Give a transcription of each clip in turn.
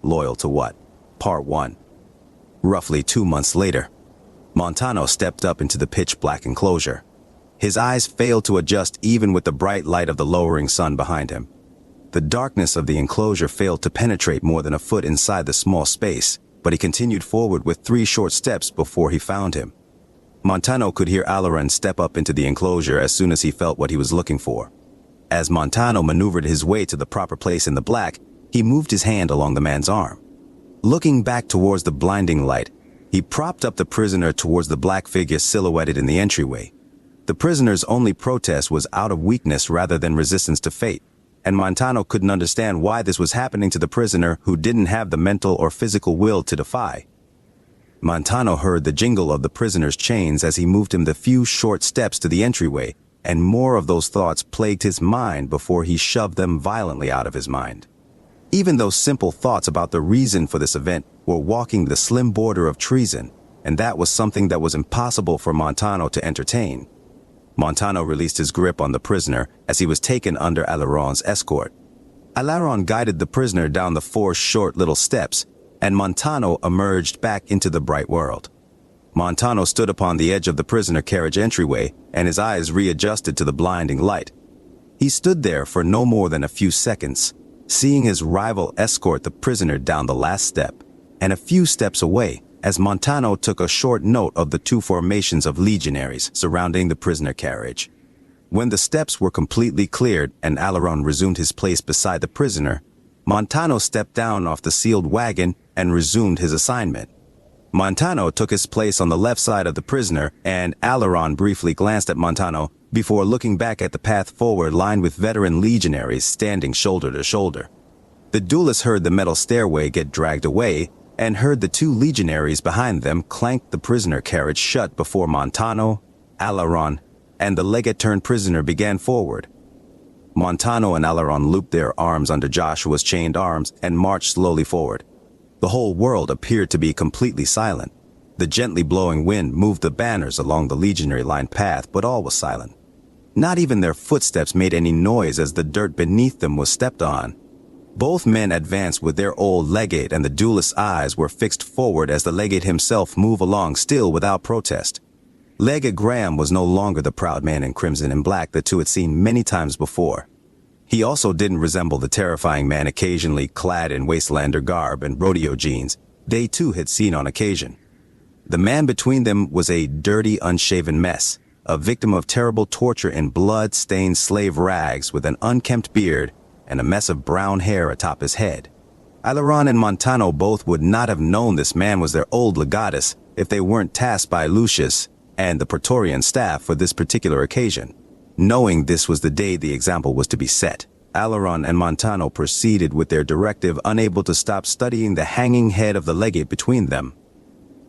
Loyal to what? Part 1. Roughly 2 months later, Montano stepped up into the pitch-black enclosure. His eyes failed to adjust even with the bright light of the lowering sun behind him. The darkness of the enclosure failed to penetrate more than a foot inside the small space, but he continued forward with 3 short steps before he found him. Montano could hear Alaron step up into the enclosure as soon as he felt what he was looking for. As Montano maneuvered his way to the proper place in the black, he moved his hand along the man's arm. Looking back towards the blinding light, he propped up the prisoner towards the black figure silhouetted in the entryway. The prisoner's only protest was out of weakness rather than resistance to fate, and Montano couldn't understand why this was happening to the prisoner who didn't have the mental or physical will to defy. Montano heard the jingle of the prisoner's chains as he moved him the few short steps to the entryway, and more of those thoughts plagued his mind before he shoved them violently out of his mind. Even those simple thoughts about the reason for this event were walking the slim border of treason, and that was something that was impossible for Montano to entertain. Montano released his grip on the prisoner as he was taken under Alaron's escort. Alaron guided the prisoner down the 4 short little steps, and Montano emerged back into the bright world. Montano stood upon the edge of the prisoner carriage entryway, and his eyes readjusted to the blinding light. He stood there for no more than a few seconds, seeing his rival escort the prisoner down the last step, and a few steps away, as Montano took a short note of the 2 formations of legionaries surrounding the prisoner carriage. When the steps were completely cleared and Alaron resumed his place beside the prisoner, Montano stepped down off the sealed wagon and resumed his assignment. Montano took his place on the left side of the prisoner, and Alaron briefly glanced at Montano before looking back at the path forward lined with veteran legionaries standing shoulder to shoulder. The duelists heard the metal stairway get dragged away and heard the 2 legionaries behind them clank the prisoner carriage shut before Montano, Alaron, and the legate-turned-prisoner began forward. Montano and Alaron looped their arms under Joshua's chained arms and marched slowly forward. The whole world appeared to be completely silent. The gently blowing wind moved the banners along the legionary-lined path, but all was silent. Not even their footsteps made any noise as the dirt beneath them was stepped on. Both men advanced with their old legate, and the duelist's eyes were fixed forward as the legate himself moved along still without protest. Legate Graham was no longer the proud man in crimson and black the 2 had seen many times before. He also didn't resemble the terrifying man occasionally clad in wastelander garb and rodeo jeans they too had seen on occasion. The man between them was a dirty, unshaven mess, a victim of terrible torture in blood-stained slave rags with an unkempt beard and a mess of brown hair atop his head. Alaron and Montano both would not have known this man was their old legatus if they weren't tasked by Lucius and the Praetorian staff for this particular occasion. Knowing this was the day the example was to be set, Alaron and Montano proceeded with their directive, unable to stop studying the hanging head of the legate between them.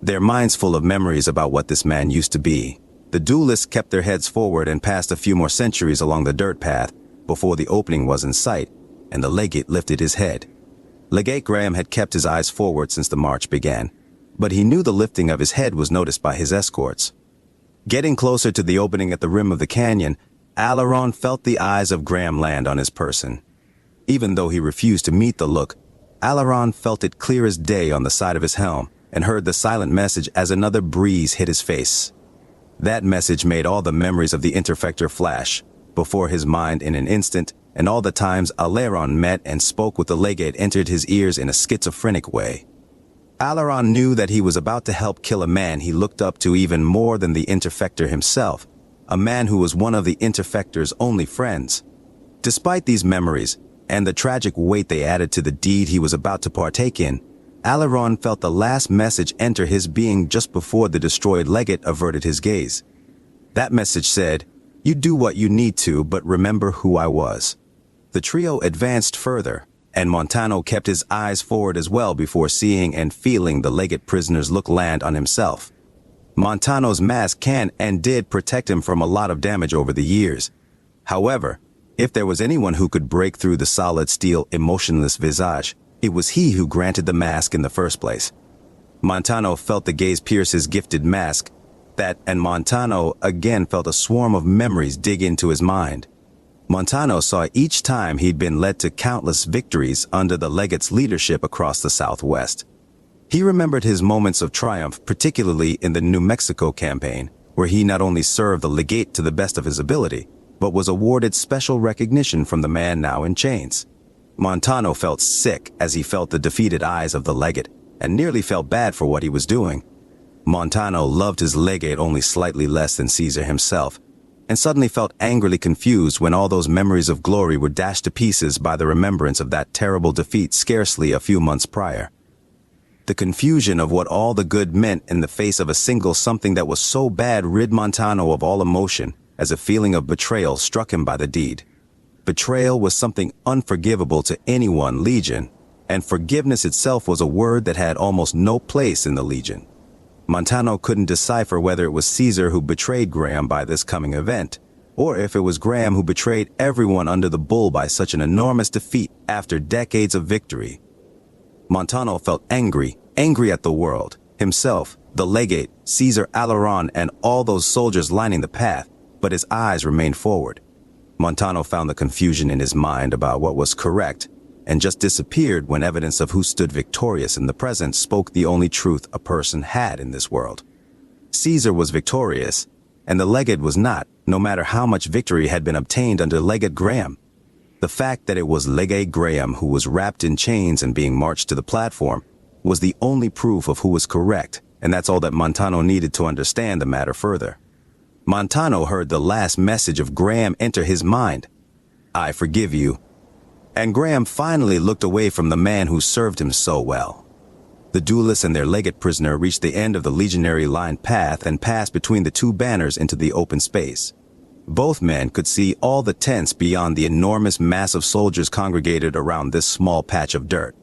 Their minds full of memories about what this man used to be, the duelists kept their heads forward and passed a few more centuries along the dirt path before the opening was in sight, and the legate lifted his head. Legate Graham had kept his eyes forward since the march began, but he knew the lifting of his head was noticed by his escorts. Getting closer to the opening at the rim of the canyon, Alaron felt the eyes of Graham land on his person. Even though he refused to meet the look, Alaron felt it clear as day on the side of his helm and heard the silent message as another breeze hit his face. That message made all the memories of the Interfector flash before his mind in an instant, and all the times Alaron met and spoke with the legate entered his ears in a schizophrenic way. Alaron knew that he was about to help kill a man he looked up to even more than the Interfector himself, a man who was one of the Interfector's only friends. Despite these memories, and the tragic weight they added to the deed he was about to partake in, Alaron felt the last message enter his being just before the destroyed legate averted his gaze. That message said, "You do what you need to, but remember who I was." The trio advanced further, and Montano kept his eyes forward as well before seeing and feeling the legate prisoner's look land on himself. Montano's mask can and did protect him from a lot of damage over the years. However, if there was anyone who could break through the solid steel, emotionless visage, it was he who granted the mask in the first place. Montano felt the gaze pierce his gifted mask, and Montano again felt a swarm of memories dig into his mind. Montano saw each time he'd been led to countless victories under the legate's leadership across the Southwest. He remembered his moments of triumph, particularly in the New Mexico campaign, where he not only served the legate to the best of his ability, but was awarded special recognition from the man now in chains. Montano felt sick as he felt the defeated eyes of the legate, and nearly felt bad for what he was doing. Montano loved his legate only slightly less than Caesar himself, and suddenly felt angrily confused when all those memories of glory were dashed to pieces by the remembrance of that terrible defeat scarcely a few months prior. The confusion of what all the good meant in the face of a single something that was so bad rid Montano of all emotion, as a feeling of betrayal struck him by the deed. Betrayal was something unforgivable to anyone Legion, and forgiveness itself was a word that had almost no place in the Legion. Montano couldn't decipher whether it was Caesar who betrayed Graham by this coming event, or if it was Graham who betrayed everyone under the bull by such an enormous defeat after decades of victory. Montano felt angry at the world, himself, the legate, Caesar Alaron, and all those soldiers lining the path, but his eyes remained forward. Montano found the confusion in his mind about what was correct, and just disappeared when evidence of who stood victorious in the present spoke the only truth a person had in this world. Caesar was victorious, and the legate was not, no matter how much victory had been obtained under Legate Graham. The fact that it was Legate Graham who was wrapped in chains and being marched to the platform was the only proof of who was correct, and that's all that Montano needed to understand the matter further. Montano heard the last message of Graham enter his mind. "I forgive you." And Graham finally looked away from the man who served him so well. The duelists and their legate prisoner reached the end of the legionary-lined path and passed between the two banners into the open space. Both men could see all the tents beyond the enormous mass of soldiers congregated around this small patch of dirt.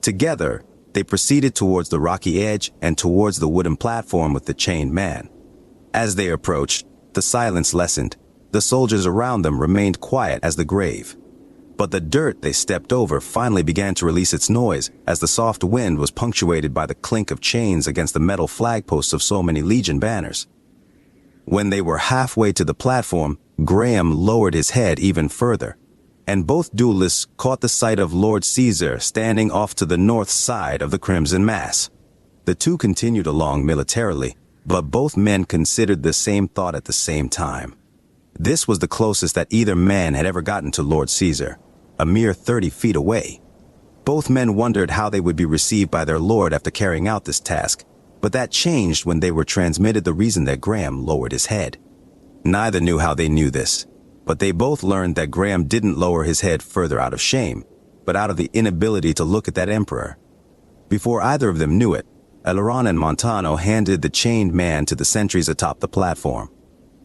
Together, they proceeded towards the rocky edge and towards the wooden platform with the chained man. As they approached, the silence lessened. The soldiers around them remained quiet as the grave. But the dirt they stepped over finally began to release its noise as the soft wind was punctuated by the clink of chains against the metal flagposts of so many Legion banners. When they were halfway to the platform, Graham lowered his head even further, and both duelists caught the sight of Lord Caesar standing off to the north side of the Crimson Mass. The two continued along militarily, but both men considered the same thought at the same time. This was the closest that either man had ever gotten to Lord Caesar, a mere 30 feet away. Both men wondered how they would be received by their lord after carrying out this task, but that changed when they were transmitted the reason that Graham lowered his head. Neither knew how they knew this, but they both learned that Graham didn't lower his head further out of shame, but out of the inability to look at that emperor. Before either of them knew it, Alaron and Montano handed the chained man to the sentries atop the platform.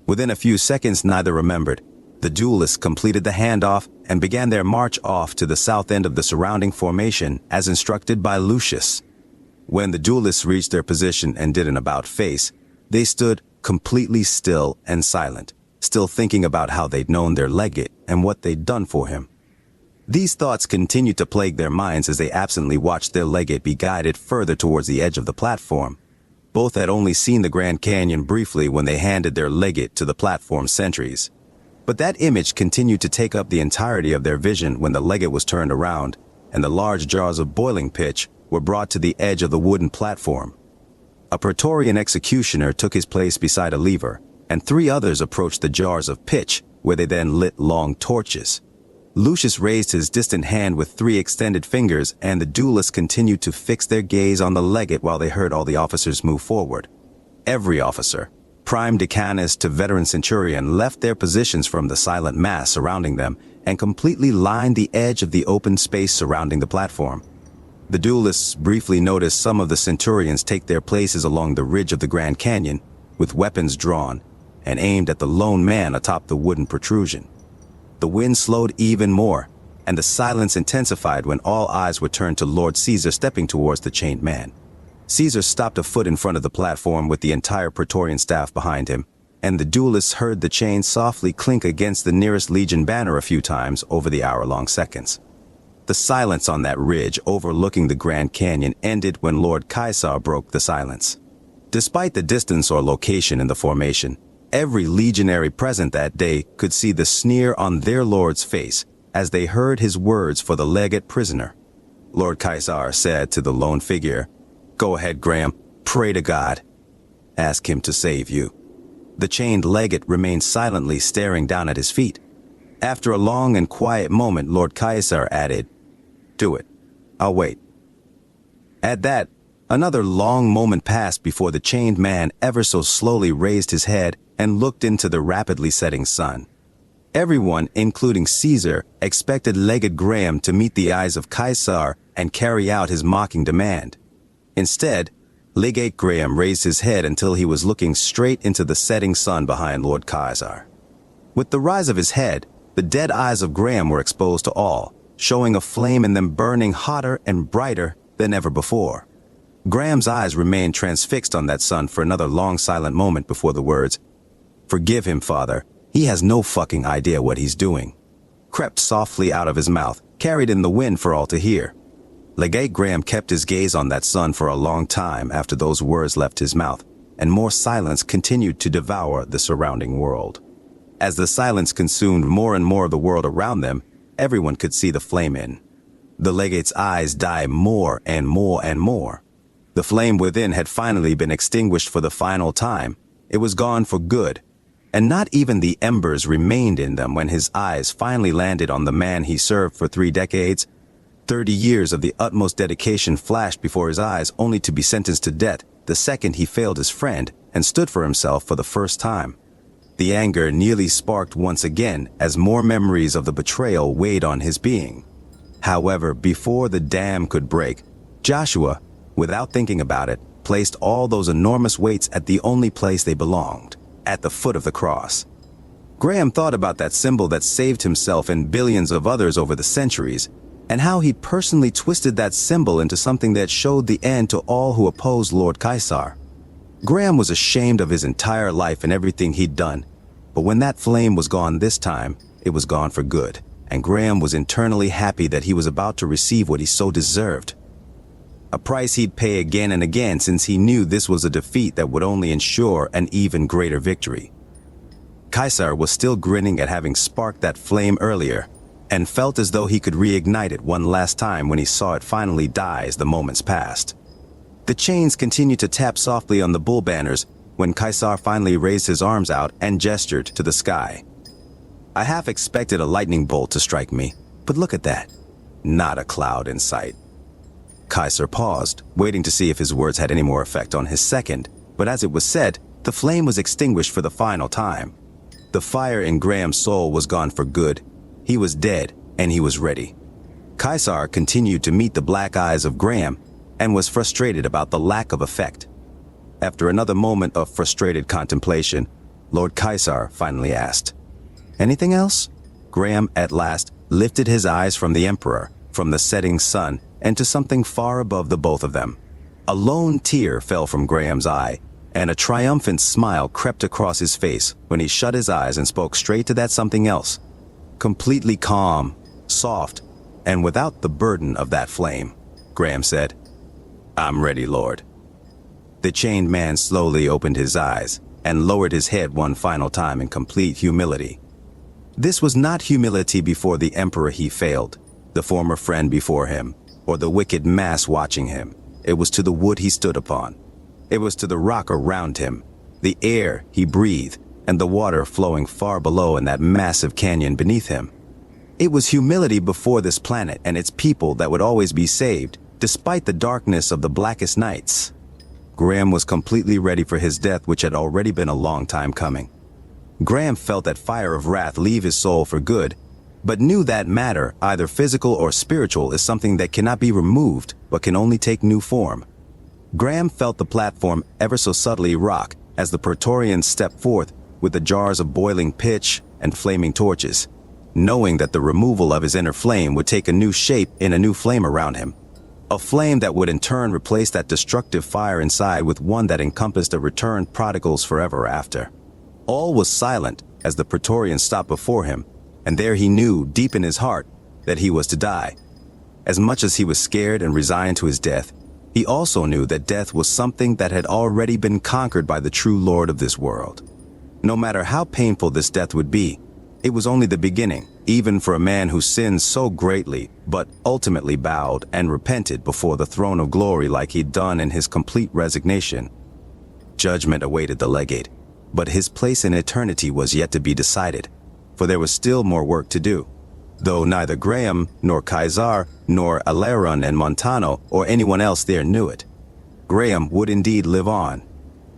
Within a few seconds, neither remembered. The duelists completed the handoff and began their march off to the south end of the surrounding formation as instructed by Lucius. When the duelists reached their position and did an about-face, they stood completely still and silent, still thinking about how they'd known their legate and what they'd done for him. These thoughts continued to plague their minds as they absently watched their legate be guided further towards the edge of the platform. Both had only seen the Grand Canyon briefly when they handed their legate to the platform sentries. But that image continued to take up the entirety of their vision when the legate was turned around, and the large jars of boiling pitch were brought to the edge of the wooden platform. A Praetorian executioner took his place beside a lever, and 3 others approached the jars of pitch, where they then lit long torches. Lucius raised his distant hand with 3 extended fingers, and the duelists continued to fix their gaze on the legate while they heard all the officers move forward. Every officer, prime decanus to veteran centurion, left their positions from the silent mass surrounding them and completely lined the edge of the open space surrounding the platform. The duelists briefly noticed some of the centurions take their places along the ridge of the Grand Canyon, with weapons drawn, and aimed at the lone man atop the wooden protrusion. The wind slowed even more, and the silence intensified when all eyes were turned to Lord Caesar stepping towards the chained man. Caesar stopped a foot in front of the platform with the entire Praetorian staff behind him, and the duelists heard the chain softly clink against the nearest Legion banner a few times over the hour-long seconds. The silence on that ridge overlooking the Grand Canyon ended when Lord Caesar broke the silence. Despite the distance or location in the formation, Every legionary present that day could see the sneer on their lord's face as they heard his words for the legate prisoner. Lord Caesar said to the lone figure, "Go ahead, Graham, pray to God. Ask him to save you." The chained legate remained silently staring down at his feet. After a long and quiet moment, Lord Caesar added, "Do it. I'll wait." At that, another long moment passed before the chained man ever so slowly raised his head and looked into the rapidly setting sun. Everyone, including Caesar, expected Legate Graham to meet the eyes of Caesar and carry out his mocking demand. Instead, Legate Graham raised his head until he was looking straight into the setting sun behind Lord Caesar. With the rise of his head, the dead eyes of Graham were exposed to all, showing a flame in them burning hotter and brighter than ever before. Graham's eyes remained transfixed on that sun for another long silent moment before the words, "Forgive him, Father. He has no fucking idea what he's doing," crept softly out of his mouth, carried in the wind for all to hear. Legate Graham kept his gaze on that sun for a long time after those words left his mouth, and more silence continued to devour the surrounding world. As the silence consumed more and more of the world around them, everyone could see the flame in. The legate's eyes died more and more and more. The flame within had finally been extinguished for the final time. It was gone for good, and not even the embers remained in them when his eyes finally landed on the man he served for 3 decades. 30 years of the utmost dedication flashed before his eyes, only to be sentenced to death the second he failed his friend and stood for himself for the first time. The anger nearly sparked once again as more memories of the betrayal weighed on his being. However, before the dam could break, Joshua, without thinking about it, placed all those enormous weights at the only place they belonged, at the foot of the cross. Graham thought about that symbol that saved himself and billions of others over the centuries, and how he personally twisted that symbol into something that showed the end to all who opposed Lord Caesar. Graham was ashamed of his entire life and everything he'd done, but when that flame was gone this time, it was gone for good, and Graham was internally happy that he was about to receive what he so deserved. A price he'd pay again and again, since he knew this was a defeat that would only ensure an even greater victory. Caesar was still grinning at having sparked that flame earlier, and felt as though he could reignite it one last time when he saw it finally die as the moments passed. The chains continued to tap softly on the bull banners when Caesar finally raised his arms out and gestured to the sky. I half expected a lightning bolt to strike me, but look at that. Not a cloud in sight. Caesar paused, waiting to see if his words had any more effect on his second, but as it was said, the flame was extinguished for the final time. The fire in Graham's soul was gone for good. He was dead, and he was ready. Caesar continued to meet the black eyes of Graham, and was frustrated about the lack of effect. After another moment of frustrated contemplation, Lord Caesar finally asked, "Anything else?" Graham at last lifted his eyes from the Emperor, from the setting sun, and to something far above the both of them. A lone tear fell from Graham's eye, and a triumphant smile crept across his face when he shut his eyes and spoke straight to that something else. Completely calm, soft, and without the burden of that flame, Graham said, "I'm ready, Lord." The chained man slowly opened his eyes and lowered his head one final time in complete humility. This was not humility before the emperor he failed, the former friend before him, or the wicked mass watching him. It was to the wood he stood upon. It was to the rock around him, the air he breathed, and the water flowing far below in that massive canyon beneath him. It was humility before this planet and its people that would always be saved, despite the darkness of the blackest nights. Graham was completely ready for his death, which had already been a long time coming. Graham felt that fire of wrath leave his soul for good, but knew that matter, either physical or spiritual, is something that cannot be removed, but can only take new form. Graham felt the platform ever so subtly rock as the Praetorians stepped forth with the jars of boiling pitch and flaming torches, knowing that the removal of his inner flame would take a new shape in a new flame around him. A flame that would in turn replace that destructive fire inside with one that encompassed a returned prodigals forever after. All was silent as the Praetorians stopped before him, and there he knew, deep in his heart, that he was to die. As much as he was scared and resigned to his death, he also knew that death was something that had already been conquered by the true Lord of this world. No matter how painful this death would be, it was only the beginning, even for a man who sinned so greatly, but ultimately bowed and repented before the throne of glory like he'd done in his complete resignation. Judgment awaited the legate, but his place in eternity was yet to be decided, for there was still more work to do. Though neither Graham, nor Kaiser, nor Aleron and Montano, or anyone else there knew it, Graham would indeed live on.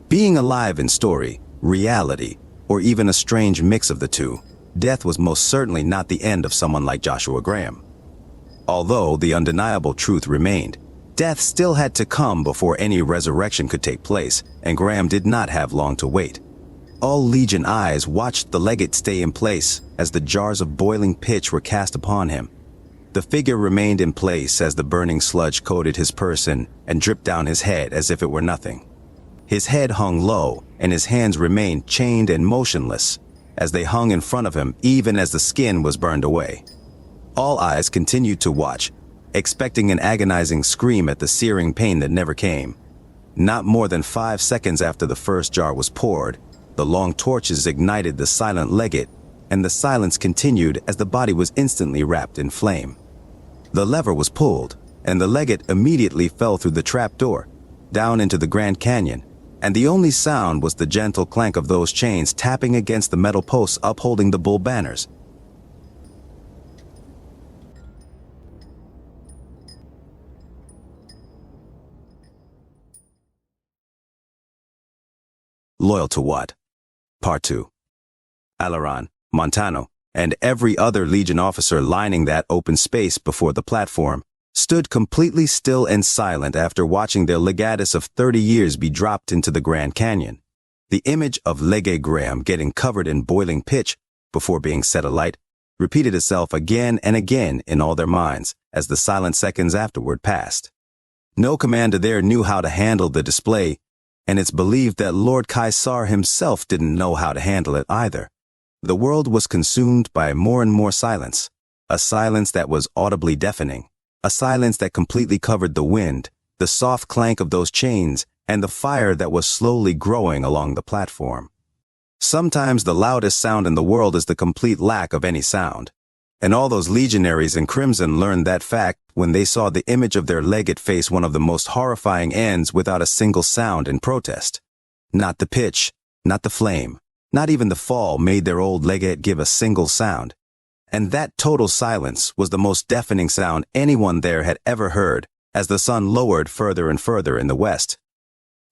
Being alive in story, reality, or even a strange mix of the two, death was most certainly not the end of someone like Joshua Graham. Although the undeniable truth remained, death still had to come before any resurrection could take place, and Graham did not have long to wait. All Legion eyes watched the legate stay in place as the jars of boiling pitch were cast upon him. The figure remained in place as the burning sludge coated his person and dripped down his head as if it were nothing. His head hung low, and his hands remained chained and motionless, as they hung in front of him even as the skin was burned away. All eyes continued to watch, expecting an agonizing scream at the searing pain that never came. Not more than 5 seconds after the first jar was poured, the long torches ignited the silent legate, and the silence continued as the body was instantly wrapped in flame. The lever was pulled, and the legate immediately fell through the trapdoor, down into the Grand Canyon, and the only sound was the gentle clank of those chains tapping against the metal posts upholding the bull banners. Loyal to what? Part 2. Aleron, Montano, and every other Legion officer lining that open space before the platform stood completely still and silent after watching their legatus of 30 years be dropped into the Grand Canyon. The image of Legate Graham getting covered in boiling pitch before being set alight repeated itself again and again in all their minds as the silent seconds afterward passed. No commander there knew how to handle the display, and it's believed that Lord Kaiser himself didn't know how to handle it either. The world was consumed by more and more silence, a silence that was audibly deafening, a silence that completely covered the wind, the soft clank of those chains, and the fire that was slowly growing along the platform. Sometimes the loudest sound in the world is the complete lack of any sound, and all those legionaries in crimson learned that fact when they saw the image of their legate face one of the most horrifying ends without a single sound in protest. Not the pitch, not the flame, not even the fall made their old legate give a single sound. And that total silence was the most deafening sound anyone there had ever heard as the sun lowered further and further in the west.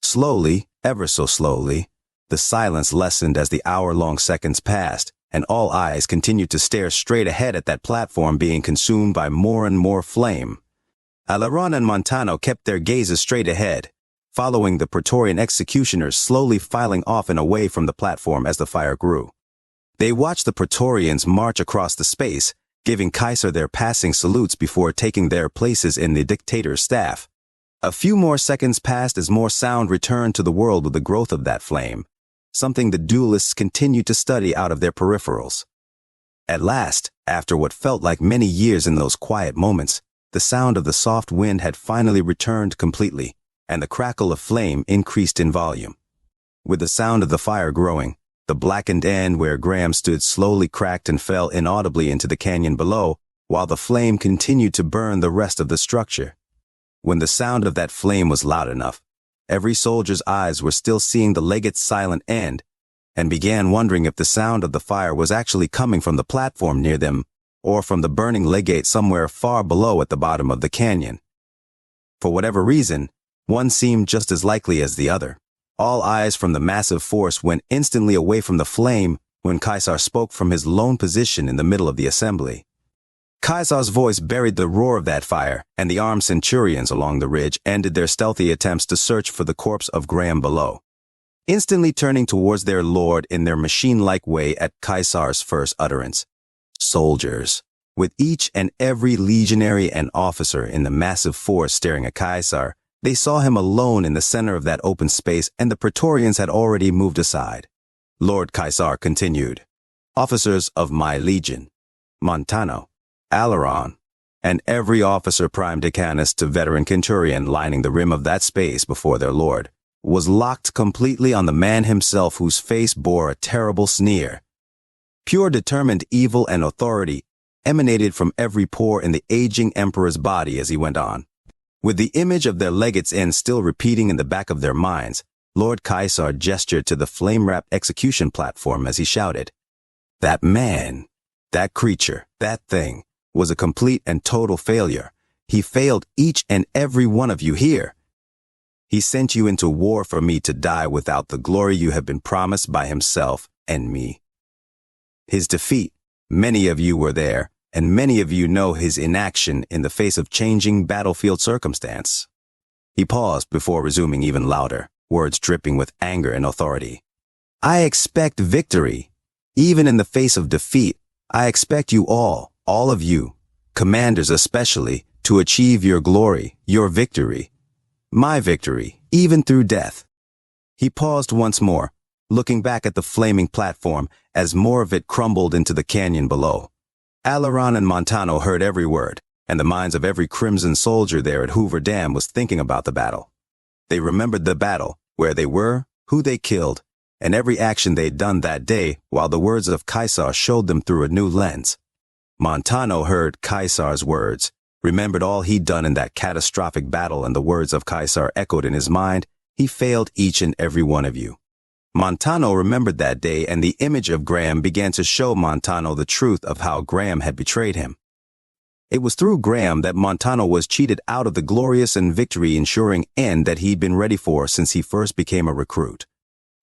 Slowly, ever so slowly, the silence lessened as the hour-long seconds passed, and all eyes continued to stare straight ahead at that platform being consumed by more and more flame. Aleron and Montano kept their gazes straight ahead, following the Praetorian executioners slowly filing off and away from the platform as the fire grew. They watched the Praetorians march across the space, giving Kaiser their passing salutes before taking their places in the dictator's staff. A few more seconds passed as more sound returned to the world with the growth of that flame, something the duelists continued to study out of their peripherals. At last, after what felt like many years in those quiet moments, the sound of the soft wind had finally returned completely, and the crackle of flame increased in volume. With the sound of the fire growing, the blackened end where Graham stood slowly cracked and fell inaudibly into the canyon below, while the flame continued to burn the rest of the structure. When the sound of that flame was loud enough, every soldier's eyes were still seeing the legate's silent end, and began wondering if the sound of the fire was actually coming from the platform near them, or from the burning legate somewhere far below at the bottom of the canyon. For whatever reason, one seemed just as likely as the other. All eyes from the massive force went instantly away from the flame when Kaiser spoke from his lone position in the middle of the assembly. Kaiser's voice buried the roar of that fire, and the armed centurions along the ridge ended their stealthy attempts to search for the corpse of Graham below, instantly turning towards their lord in their machine-like way at Kaiser's first utterance. Soldiers, with each and every legionary and officer in the massive force staring at Kaiser, they saw him alone in the center of that open space, and the Praetorians had already moved aside. Lord Kaiser continued, "Officers of my legion, Montano, Aleron, and every officer prime decanus to veteran centurion lining the rim of that space before their lord, was locked completely on the man himself, whose face bore a terrible sneer. Pure determined evil and authority emanated from every pore in the aging emperor's body as he went on. With the image of their legate's end still repeating in the back of their minds, Lord Caesar gestured to the flame-wrapped execution platform as he shouted, "That man, that creature, that thing, was a complete and total failure. He failed each and every one of you here. He sent you into war for me to die without the glory you have been promised by himself and me. His defeat, many of you were there, and many of you know his inaction in the face of changing battlefield circumstance." He paused before resuming even louder, words dripping with anger and authority. "I expect victory. Even in the face of defeat, I expect you all of you, commanders especially, to achieve your glory, your victory. My victory, even through death." He paused once more, looking back at the flaming platform as more of it crumbled into the canyon below. Alaron and Montano heard every word, and the minds of every crimson soldier there at Hoover Dam was thinking about the battle. They remembered the battle, where they were, who they killed, and every action they'd done that day, while the words of Caesar showed them through a new lens. Montano heard Caesar's words, remembered all he'd done in that catastrophic battle, and the words of Caesar echoed in his mind, "He failed each and every one of you." Montano remembered that day, and the image of Graham began to show Montano the truth of how Graham had betrayed him. It was through Graham that Montano was cheated out of the glorious and victory-ensuring end that he'd been ready for since he first became a recruit.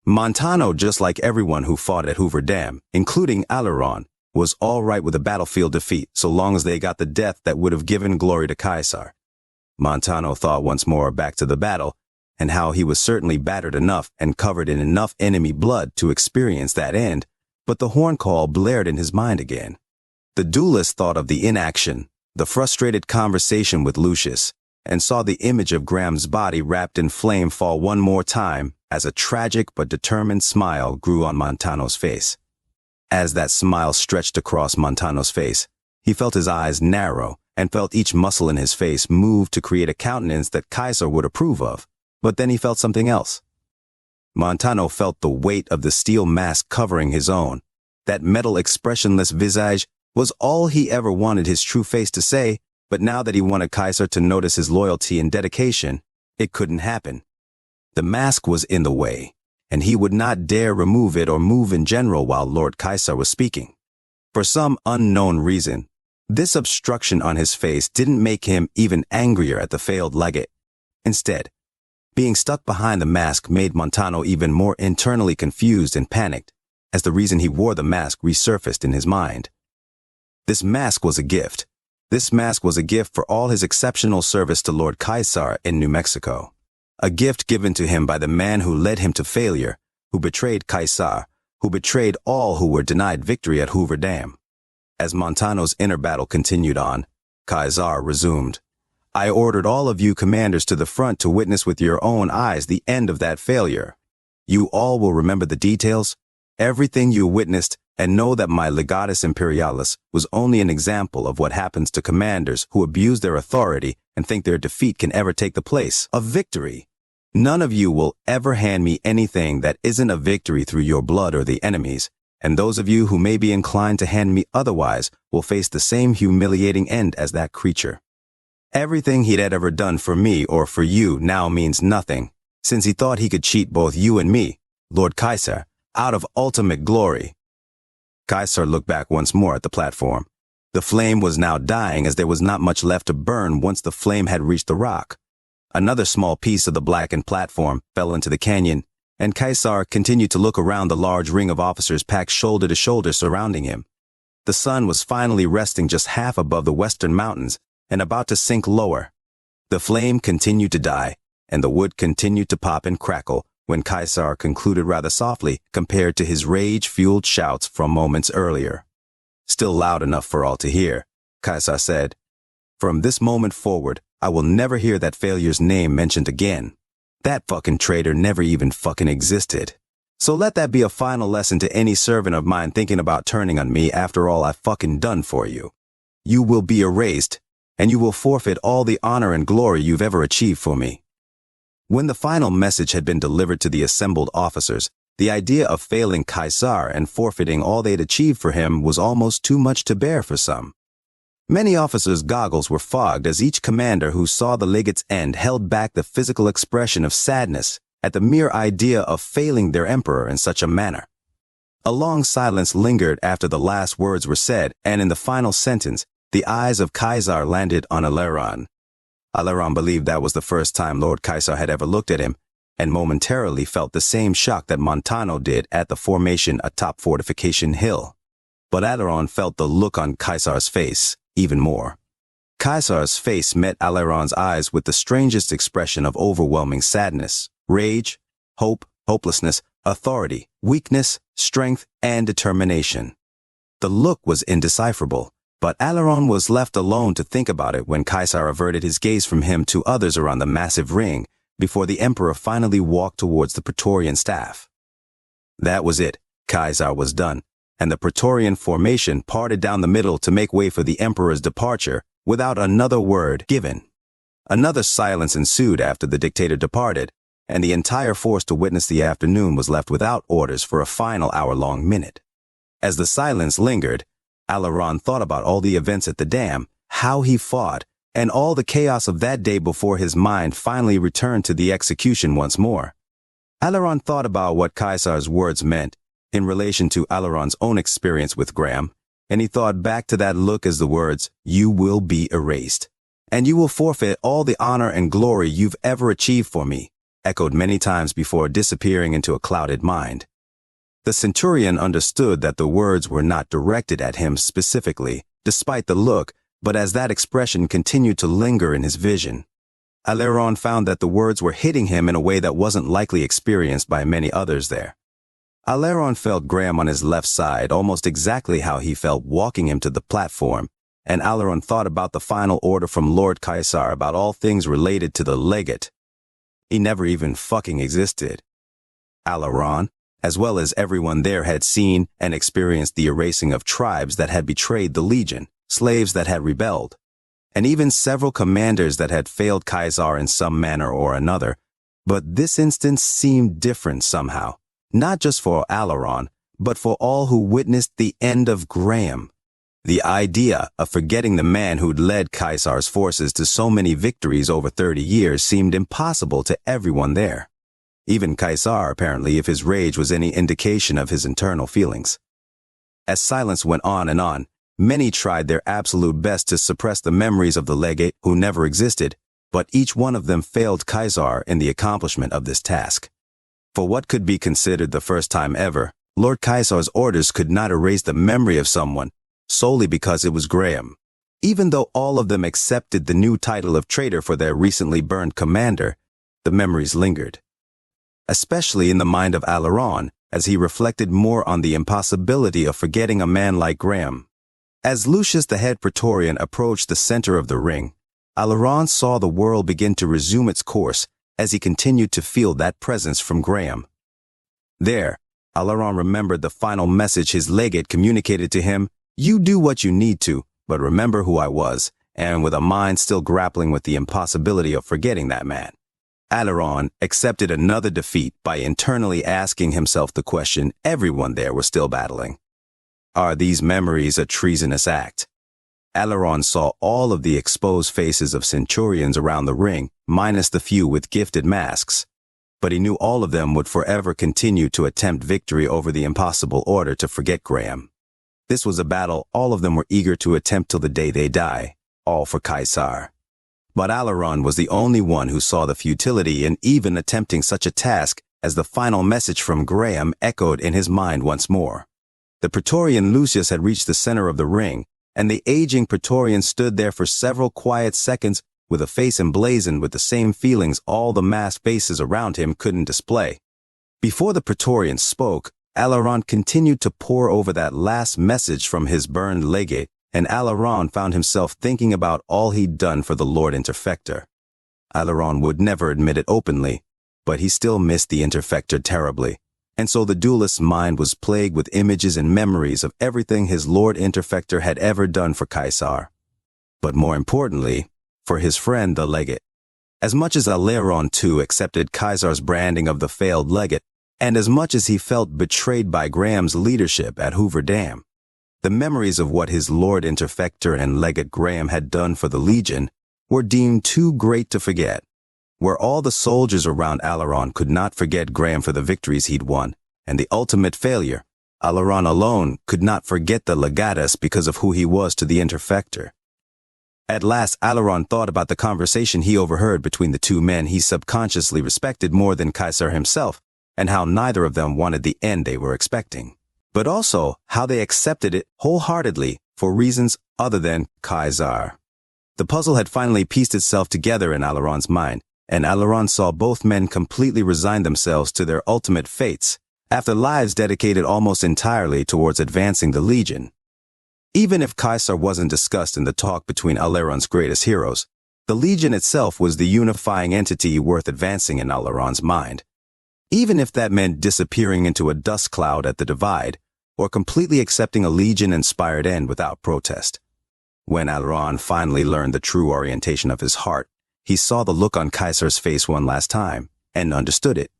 Montano, just like everyone who fought at Hoover Dam, including Alaron, was all right with a battlefield defeat so long as they got the death that would have given glory to Caesar. Montano thought once more back to the battle, and how he was certainly battered enough and covered in enough enemy blood to experience that end, but the horn call blared in his mind again. The duelist thought of the inaction, the frustrated conversation with Lucius, and saw the image of Graham's body wrapped in flame fall one more time as a tragic but determined smile grew on Montano's face. As that smile stretched across Montano's face, he felt his eyes narrow and felt each muscle in his face move to create a countenance that Caesar would approve of. But then he felt something else. Montano felt the weight of the steel mask covering his own. That metal expressionless visage was all he ever wanted his true face to say, but now that he wanted Caesar to notice his loyalty and dedication, it couldn't happen. The mask was in the way, and he would not dare remove it or move in general while Lord Caesar was speaking. For some unknown reason, this obstruction on his face didn't make him even angrier at the failed legate. Instead, being stuck behind the mask made Montano even more internally confused and panicked, as the reason he wore the mask resurfaced in his mind. This mask was a gift. This mask was a gift for all his exceptional service to Lord Caesar in New Mexico. A gift given to him by the man who led him to failure, who betrayed Caesar, who betrayed all who were denied victory at Hoover Dam. As Montano's inner battle continued on, Caesar resumed. "I ordered all of you commanders to the front to witness with your own eyes the end of that failure. You all will remember the details, everything you witnessed, and know that my legatus imperialis was only an example of what happens to commanders who abuse their authority and think their defeat can ever take the place of victory. None of you will ever hand me anything that isn't a victory through your blood or the enemy's, and those of you who may be inclined to hand me otherwise will face the same humiliating end as that creature. Everything he'd ever done for me or for you now means nothing, since he thought he could cheat both you and me, Lord Caesar, out of ultimate glory." Caesar looked back once more at the platform. The flame was now dying, as there was not much left to burn once the flame had reached the rock. Another small piece of the blackened platform fell into the canyon, and Caesar continued to look around the large ring of officers packed shoulder to shoulder surrounding him. The sun was finally resting just half above the western mountains, and about to sink lower. The flame continued to die, and the wood continued to pop and crackle when Caesar concluded rather softly compared to his rage-fueled shouts from moments earlier. Still loud enough for all to hear, Caesar said, "From this moment forward, I will never hear that failure's name mentioned again. That fucking traitor never even fucking existed. So let that be a final lesson to any servant of mine thinking about turning on me after all I've fucking done for you. You will be erased, and you will forfeit all the honor and glory you've ever achieved for me." When the final message had been delivered to the assembled officers, the idea of failing Caesar and forfeiting all they'd achieved for him was almost too much to bear for some. Many officers' goggles were fogged as each commander who saw the legate's end held back the physical expression of sadness at the mere idea of failing their emperor in such a manner. A long silence lingered after the last words were said, and in the final sentence, the eyes of Caesar landed on Aileron. Aileron believed that was the first time Lord Caesar had ever looked at him, and momentarily felt the same shock that Montano did at the formation atop Fortification Hill. But Aileron felt the look on Caesar's face even more. Caesar's face met Aileron's eyes with the strangest expression of overwhelming sadness, rage, hope, hopelessness, authority, weakness, strength, and determination. The look was indecipherable, but Aileron was left alone to think about it when Caesar averted his gaze from him to others around the massive ring before the emperor finally walked towards the Praetorian staff. That was it. Caesar was done, and the Praetorian formation parted down the middle to make way for the emperor's departure without another word given. Another silence ensued after the dictator departed, and the entire force to witness the afternoon was left without orders for a final hour-long minute. As the silence lingered, Aileron thought about all the events at the dam, how he fought, and all the chaos of that day before his mind finally returned to the execution once more. Aileron thought about what Caesar's words meant in relation to Aileron's own experience with Graham, and he thought back to that look as the words, "You will be erased, and you will forfeit all the honor and glory you've ever achieved for me," echoed many times before disappearing into a clouded mind. The centurion understood that the words were not directed at him specifically, despite the look, but as that expression continued to linger in his vision. Aileron found that the words were hitting him in a way that wasn't likely experienced by many others there. Aileron felt Graham on his left side almost exactly how he felt walking him to the platform, and Aileron thought about the final order from Lord Caesar about all things related to the legate. He never even fucking existed. Aileron, as well as everyone there, had seen and experienced the erasing of tribes that had betrayed the legion, slaves that had rebelled, and even several commanders that had failed Caesar in some manner or another. But this instance seemed different somehow, not just for Aileron, but for all who witnessed the end of Graham. The idea of forgetting the man who'd led Caesar's forces to so many victories over 30 years seemed impossible to everyone there. Even Caesar, apparently, if his rage was any indication of his internal feelings. As silence went on and on, many tried their absolute best to suppress the memories of the legate who never existed, but each one of them failed Caesar in the accomplishment of this task. For what could be considered the first time ever, Lord Caesar's orders could not erase the memory of someone solely because it was Graham. Even though all of them accepted the new title of traitor for their recently burned commander, the memories lingered. Especially in the mind of Aileron, as he reflected more on the impossibility of forgetting a man like Graham. As Lucius the head Praetorian approached the center of the ring, Aileron saw the world begin to resume its course as he continued to feel that presence from Graham. There, Aileron remembered the final message his legate communicated to him: "You do what you need to, but remember who I was," and with a mind still grappling with the impossibility of forgetting that man, Aileron accepted another defeat by internally asking himself the question everyone there was still battling. Are these memories a treasonous act? Aileron saw all of the exposed faces of centurions around the ring, minus the few with gifted masks. But he knew all of them would forever continue to attempt victory over the impossible order to forget Graham. This was a battle all of them were eager to attempt till the day they die, all for Caesar. But Aileron was the only one who saw the futility in even attempting such a task as the final message from Graham echoed in his mind once more. The Praetorian Lucius had reached the center of the ring, and the aging Praetorian stood there for several quiet seconds with a face emblazoned with the same feelings all the masked faces around him couldn't display. Before the Praetorian spoke, Aileron continued to pore over that last message from his burned legate, and Aileron found himself thinking about all he'd done for the Lord Interfector. Aileron would never admit it openly, but he still missed the Interfector terribly, and so the duelist's mind was plagued with images and memories of everything his Lord Interfector had ever done for Caesar. But more importantly, for his friend the legate. As much as Aileron too accepted Caesar's branding of the failed legate, and as much as he felt betrayed by Graham's leadership at Hoover Dam, the memories of what his Lord Interfector and Legate Graham had done for the Legion were deemed too great to forget. Where all the soldiers around Aileron could not forget Graham for the victories he'd won, and the ultimate failure, Aileron alone could not forget the legatus because of who he was to the Interfector. At last, Aileron thought about the conversation he overheard between the two men he subconsciously respected more than Caesar himself, and how neither of them wanted the end they were expecting, but also how they accepted it wholeheartedly for reasons other than Caesar. The puzzle had finally pieced itself together in Aileron's mind, and Aileron saw both men completely resign themselves to their ultimate fates, after lives dedicated almost entirely towards advancing the Legion. Even if Caesar wasn't discussed in the talk between Aileron's greatest heroes, the Legion itself was the unifying entity worth advancing in Aileron's mind. Even if that meant disappearing into a dust cloud at the Divide, or completely accepting a Legion-inspired end without protest. When Aileron finally learned the true orientation of his heart, he saw the look on Caesar's face one last time, and understood it.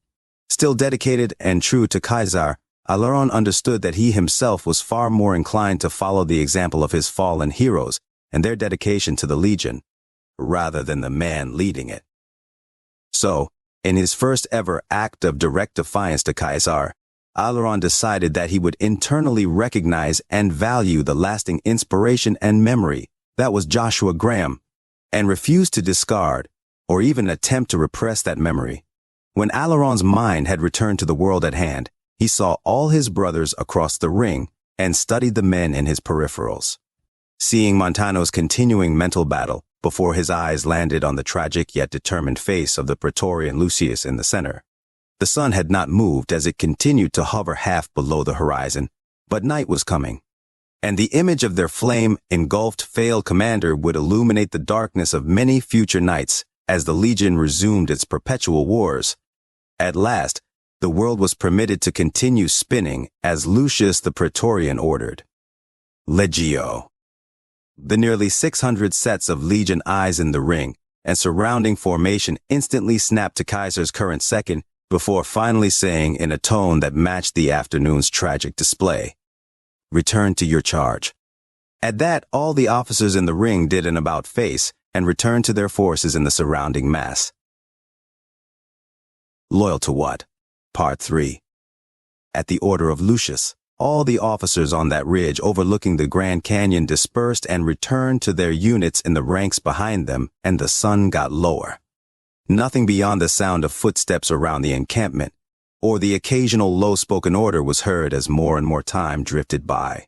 Still dedicated and true to Caesar, Aileron understood that he himself was far more inclined to follow the example of his fallen heroes and their dedication to the Legion, rather than the man leading it. So, in his first ever act of direct defiance to Caesar, Aileron decided that he would internally recognize and value the lasting inspiration and memory that was Joshua Graham, and refuse to discard or even attempt to repress that memory. When Aileron's mind had returned to the world at hand, he saw all his brothers across the ring and studied the men in his peripherals. Seeing Montano's continuing mental battle before his eyes landed on the tragic yet determined face of the Praetorian Lucius in the center. The sun had not moved as it continued to hover half below the horizon, but night was coming, and the image of their flame-engulfed failed commander would illuminate the darkness of many future nights as the Legion resumed its perpetual wars. At last, the world was permitted to continue spinning as Lucius the Praetorian ordered. Legio. The nearly 600 sets of Legion eyes in the ring and surrounding formation instantly snapped to Caesar's current second before finally saying in a tone that matched the afternoon's tragic display, "Return to your charge." At that, all the officers in the ring did an about-face and returned to their forces in the surrounding mass. Loyal to what? Part 3. At the order of Lucius, all the officers on that ridge overlooking the Grand Canyon dispersed and returned to their units in the ranks behind them, and the sun got lower. Nothing beyond the sound of footsteps around the encampment, or the occasional low-spoken order was heard as more and more time drifted by.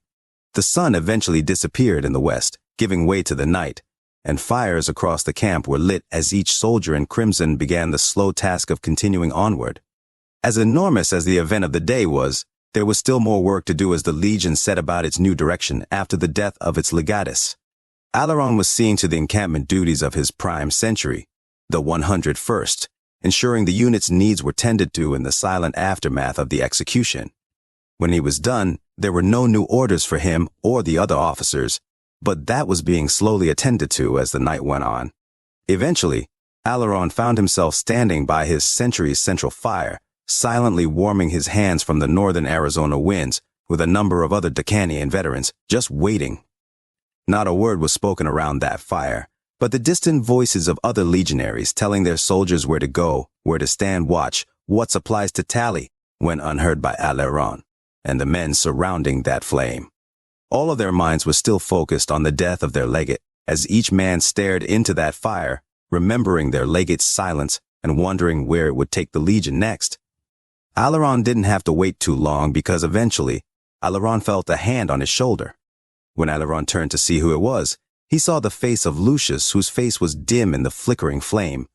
The sun eventually disappeared in the west, giving way to the night, and fires across the camp were lit as each soldier in crimson began the slow task of continuing onward. As enormous as the event of the day was, there was still more work to do as the Legion set about its new direction after the death of its legatus. Aileron was seeing to the encampment duties of his prime century, the 101st, ensuring the unit's needs were tended to in the silent aftermath of the execution. When he was done, there were no new orders for him or the other officers, but that was being slowly attended to as the night went on. Eventually, Aileron found himself standing by his century's central fire, silently warming his hands from the northern Arizona winds, with a number of other Decanian veterans just waiting. Not a word was spoken around that fire, but the distant voices of other legionaries telling their soldiers where to go, where to stand watch, what supplies to tally, went unheard by Aileron, and the men surrounding that flame. All of their minds were still focused on the death of their legate, as each man stared into that fire, remembering their legate's silence and wondering where it would take the Legion next. Aileron didn't have to wait too long because eventually, Aileron felt a hand on his shoulder. When Aileron turned to see who it was, he saw the face of Lucius, whose face was dim in the flickering flame.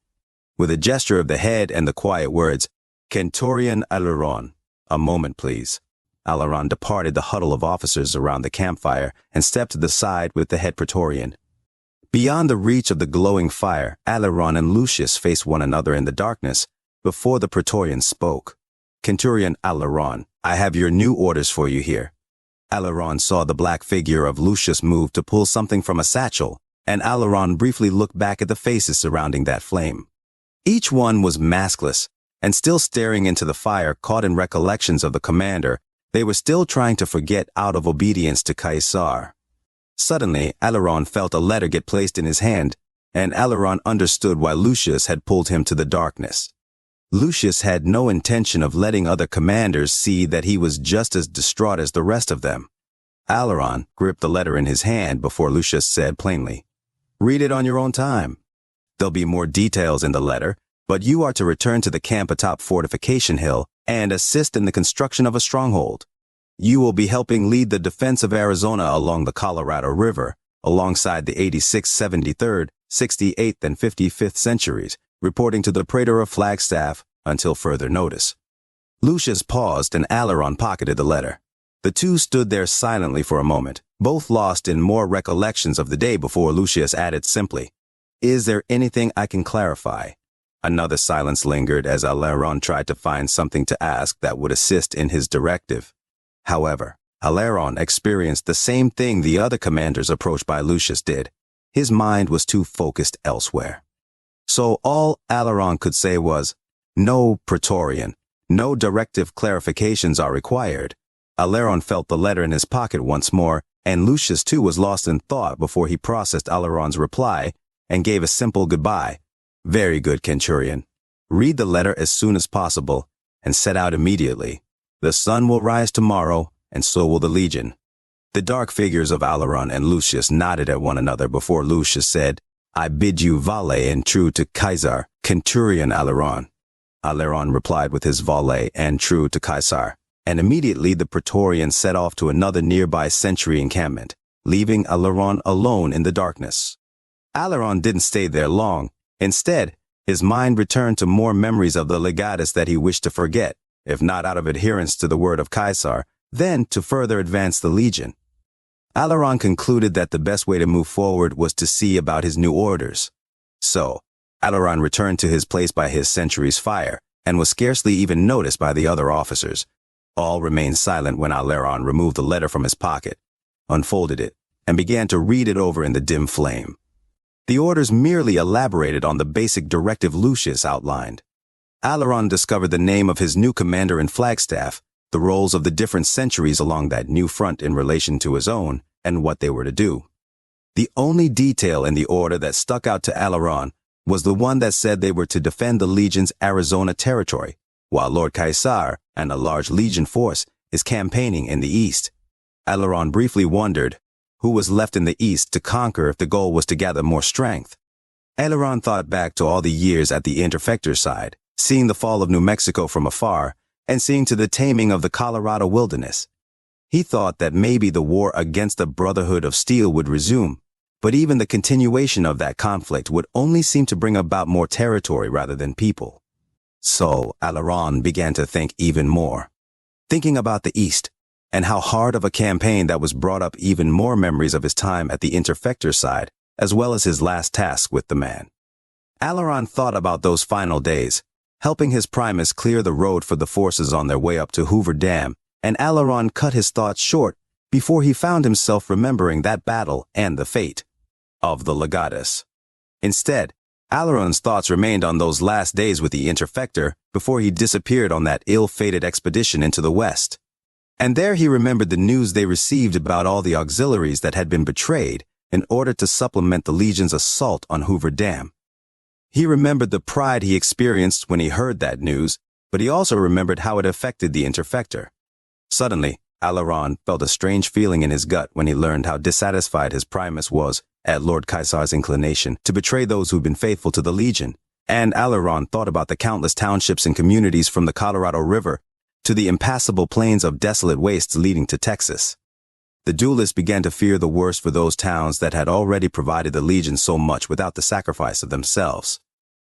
With a gesture of the head and the quiet words, "Centurion Aileron, a moment please," Aileron departed the huddle of officers around the campfire and stepped to the side with the head Praetorian. Beyond the reach of the glowing fire, Aileron and Lucius faced one another in the darkness before the Praetorian spoke. "Centurion Aileron, I have your new orders for you here." Aileron saw the black figure of Lucius move to pull something from a satchel, and Aileron briefly looked back at the faces surrounding that flame. Each one was maskless, and still staring into the fire, caught in recollections of the commander. They were still trying to forget out of obedience to Caesar. Suddenly, Aileron felt a letter get placed in his hand, and Aileron understood why Lucius had pulled him to the darkness. Lucius had no intention of letting other commanders see that he was just as distraught as the rest of them. Aileron gripped the letter in his hand before Lucius said plainly, "Read it on your own time. There'll be more details in the letter, but you are to return to the camp atop Fortification Hill and assist in the construction of a stronghold. You will be helping lead the defense of Arizona along the Colorado River, alongside the 86th, 73rd, 68th, and 55th centuries, reporting to the Praetor of Flagstaff until further notice." Lucius paused and Aileron pocketed the letter. The two stood there silently for a moment, both lost in more recollections of the day before Lucius added simply, "Is there anything I can clarify?" Another silence lingered as Aileron tried to find something to ask that would assist in his directive. However, Aileron experienced the same thing the other commanders approached by Lucius did. His mind was too focused elsewhere. So all Aileron could say was, "No, Praetorian. No directive clarifications are required." Aileron felt the letter in his pocket once more, and Lucius too was lost in thought before he processed Aileron's reply and gave a simple goodbye. "Very good, Centurion. Read the letter as soon as possible and set out immediately. The sun will rise tomorrow, and so will the Legion." The dark figures of Aileron and Lucius nodded at one another before Lucius said, "I bid you valet and true to Caesar, Centurion Aileron." Aileron replied with his valet and true to Caesar, and immediately the Praetorian set off to another nearby sentry encampment, leaving Aileron alone in the darkness. Aileron didn't stay there long. Instead, his mind returned to more memories of the legatus that he wished to forget, if not out of adherence to the word of Caesar, then to further advance the Legion. Aileron concluded that the best way to move forward was to see about his new orders. So, Aileron returned to his place by his sentry's fire, and was scarcely even noticed by the other officers. All remained silent when Aileron removed the letter from his pocket, unfolded it, and began to read it over in the dim flame. The orders merely elaborated on the basic directive Lucius outlined. Aileron discovered the name of his new commander in Flagstaff, the roles of the different centuries along that new front in relation to his own, and what they were to do. The only detail in the order that stuck out to Aileron was the one that said they were to defend the Legion's Arizona territory, while Lord Caesar and a large Legion force is campaigning in the east. Aileron briefly wondered who was left in the east to conquer if the goal was to gather more strength. Aileron thought back to all the years at the Interfector side, seeing the fall of New Mexico from afar, and seeing to the taming of the Colorado wilderness. He thought that maybe the war against the Brotherhood of Steel would resume, but even the continuation of that conflict would only seem to bring about more territory rather than people. So Aileron began to think even more, thinking about the East, and how hard of a campaign that was brought up even more memories of his time at the Interfector side, as well as his last task with the man. Aileron thought about those final days, helping his Primus clear the road for the forces on their way up to Hoover Dam, and Aileron cut his thoughts short before he found himself remembering that battle and the fate of the legatus. Instead, Aileron's thoughts remained on those last days with the Interfector before he disappeared on that ill-fated expedition into the west. And there he remembered the news they received about all the auxiliaries that had been betrayed in order to supplement the Legion's assault on Hoover Dam. He remembered the pride he experienced when he heard that news, but he also remembered how it affected the Interfector. Suddenly, Aileron felt a strange feeling in his gut when he learned how dissatisfied his Primus was at Lord Caesar's inclination to betray those who'd been faithful to the Legion. And Aileron thought about the countless townships and communities from the Colorado River to the impassable plains of desolate wastes leading to Texas. The duelists began to fear the worst for those towns that had already provided the Legion so much without the sacrifice of themselves.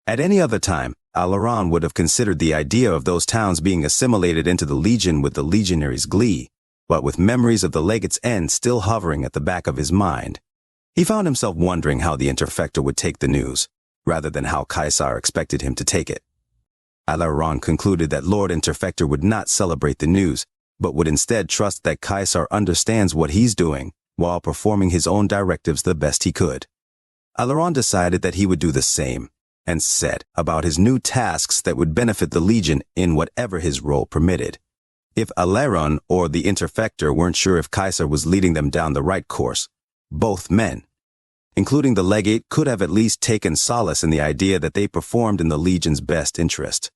At any other time, Aileron would have considered the idea of those towns being assimilated into the Legion with the legionaries' glee, but with memories of the legate's end still hovering at the back of his mind, he found himself wondering how the Interfector would take the news, rather than how Caesar expected him to take it. Aileron concluded that Lord Interfector would not celebrate the news, but would instead trust that Caesar understands what he's doing while performing his own directives the best he could. Aileron decided that he would do the same, and set about his new tasks that would benefit the Legion in whatever his role permitted. If Aleron or the Interfector weren't sure if Kaiser was leading them down the right course, both men, including the legate, could have at least taken solace in the idea that they performed in the Legion's best interest.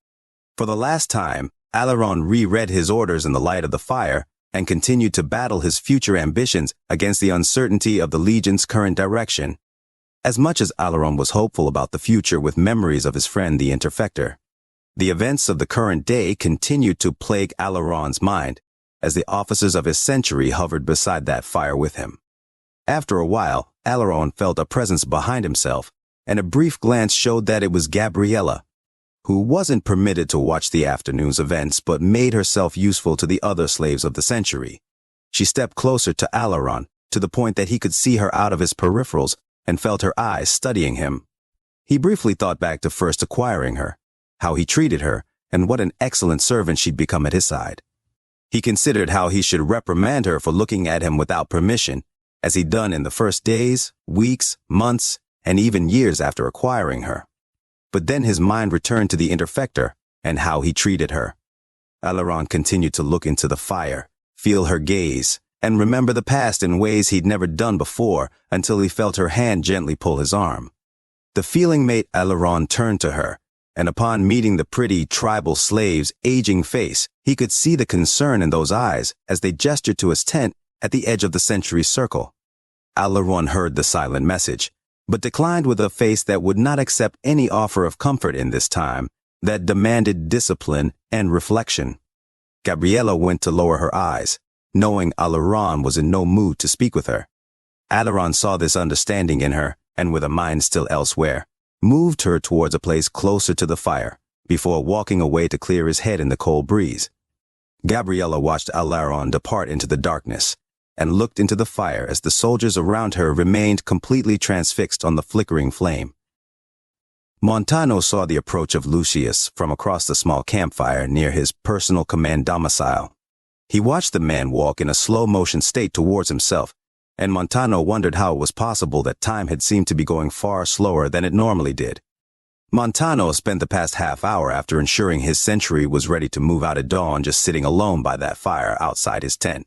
For the last time, Aleron reread his orders in the light of the fire and continued to battle his future ambitions against the uncertainty of the Legion's current direction. As much as Aleron was hopeful about the future with memories of his friend the Interfector, the events of the current day continued to plague Aleron's mind as the officers of his century hovered beside that fire with him. After a while, Aleron felt a presence behind himself, and a brief glance showed that it was Gabriella, who wasn't permitted to watch the afternoon's events but made herself useful to the other slaves of the century. She stepped closer to Aleron, to the point that he could see her out of his peripherals and felt her eyes studying him. He briefly thought back to first acquiring her, how he treated her, and what an excellent servant she'd become at his side. He considered how he should reprimand her for looking at him without permission, as he'd done in the first days, weeks, months, and even years after acquiring her. But then his mind returned to the Interfector and how he treated her. Aleron continued to look into the fire, feel her gaze, and remember the past in ways he'd never done before until he felt her hand gently pull his arm. The feeling made Aleron turn to her, and upon meeting the pretty tribal slave's aging face, he could see the concern in those eyes as they gestured to his tent at the edge of the century's circle. Aleron heard the silent message, but declined with a face that would not accept any offer of comfort in this time that demanded discipline and reflection. Gabriella went to lower her eyes, knowing Aleron was in no mood to speak with her. Aleron saw this understanding in her, and with a mind still elsewhere, moved her towards a place closer to the fire, before walking away to clear his head in the cold breeze. Gabriella watched Aleron depart into the darkness, and looked into the fire as the soldiers around her remained completely transfixed on the flickering flame. Montano saw the approach of Lucius from across the small campfire near his personal command domicile. He watched the man walk in a slow-motion state towards himself, and Montano wondered how it was possible that time had seemed to be going far slower than it normally did. Montano spent the past half hour after ensuring his century was ready to move out at dawn just sitting alone by that fire outside his tent.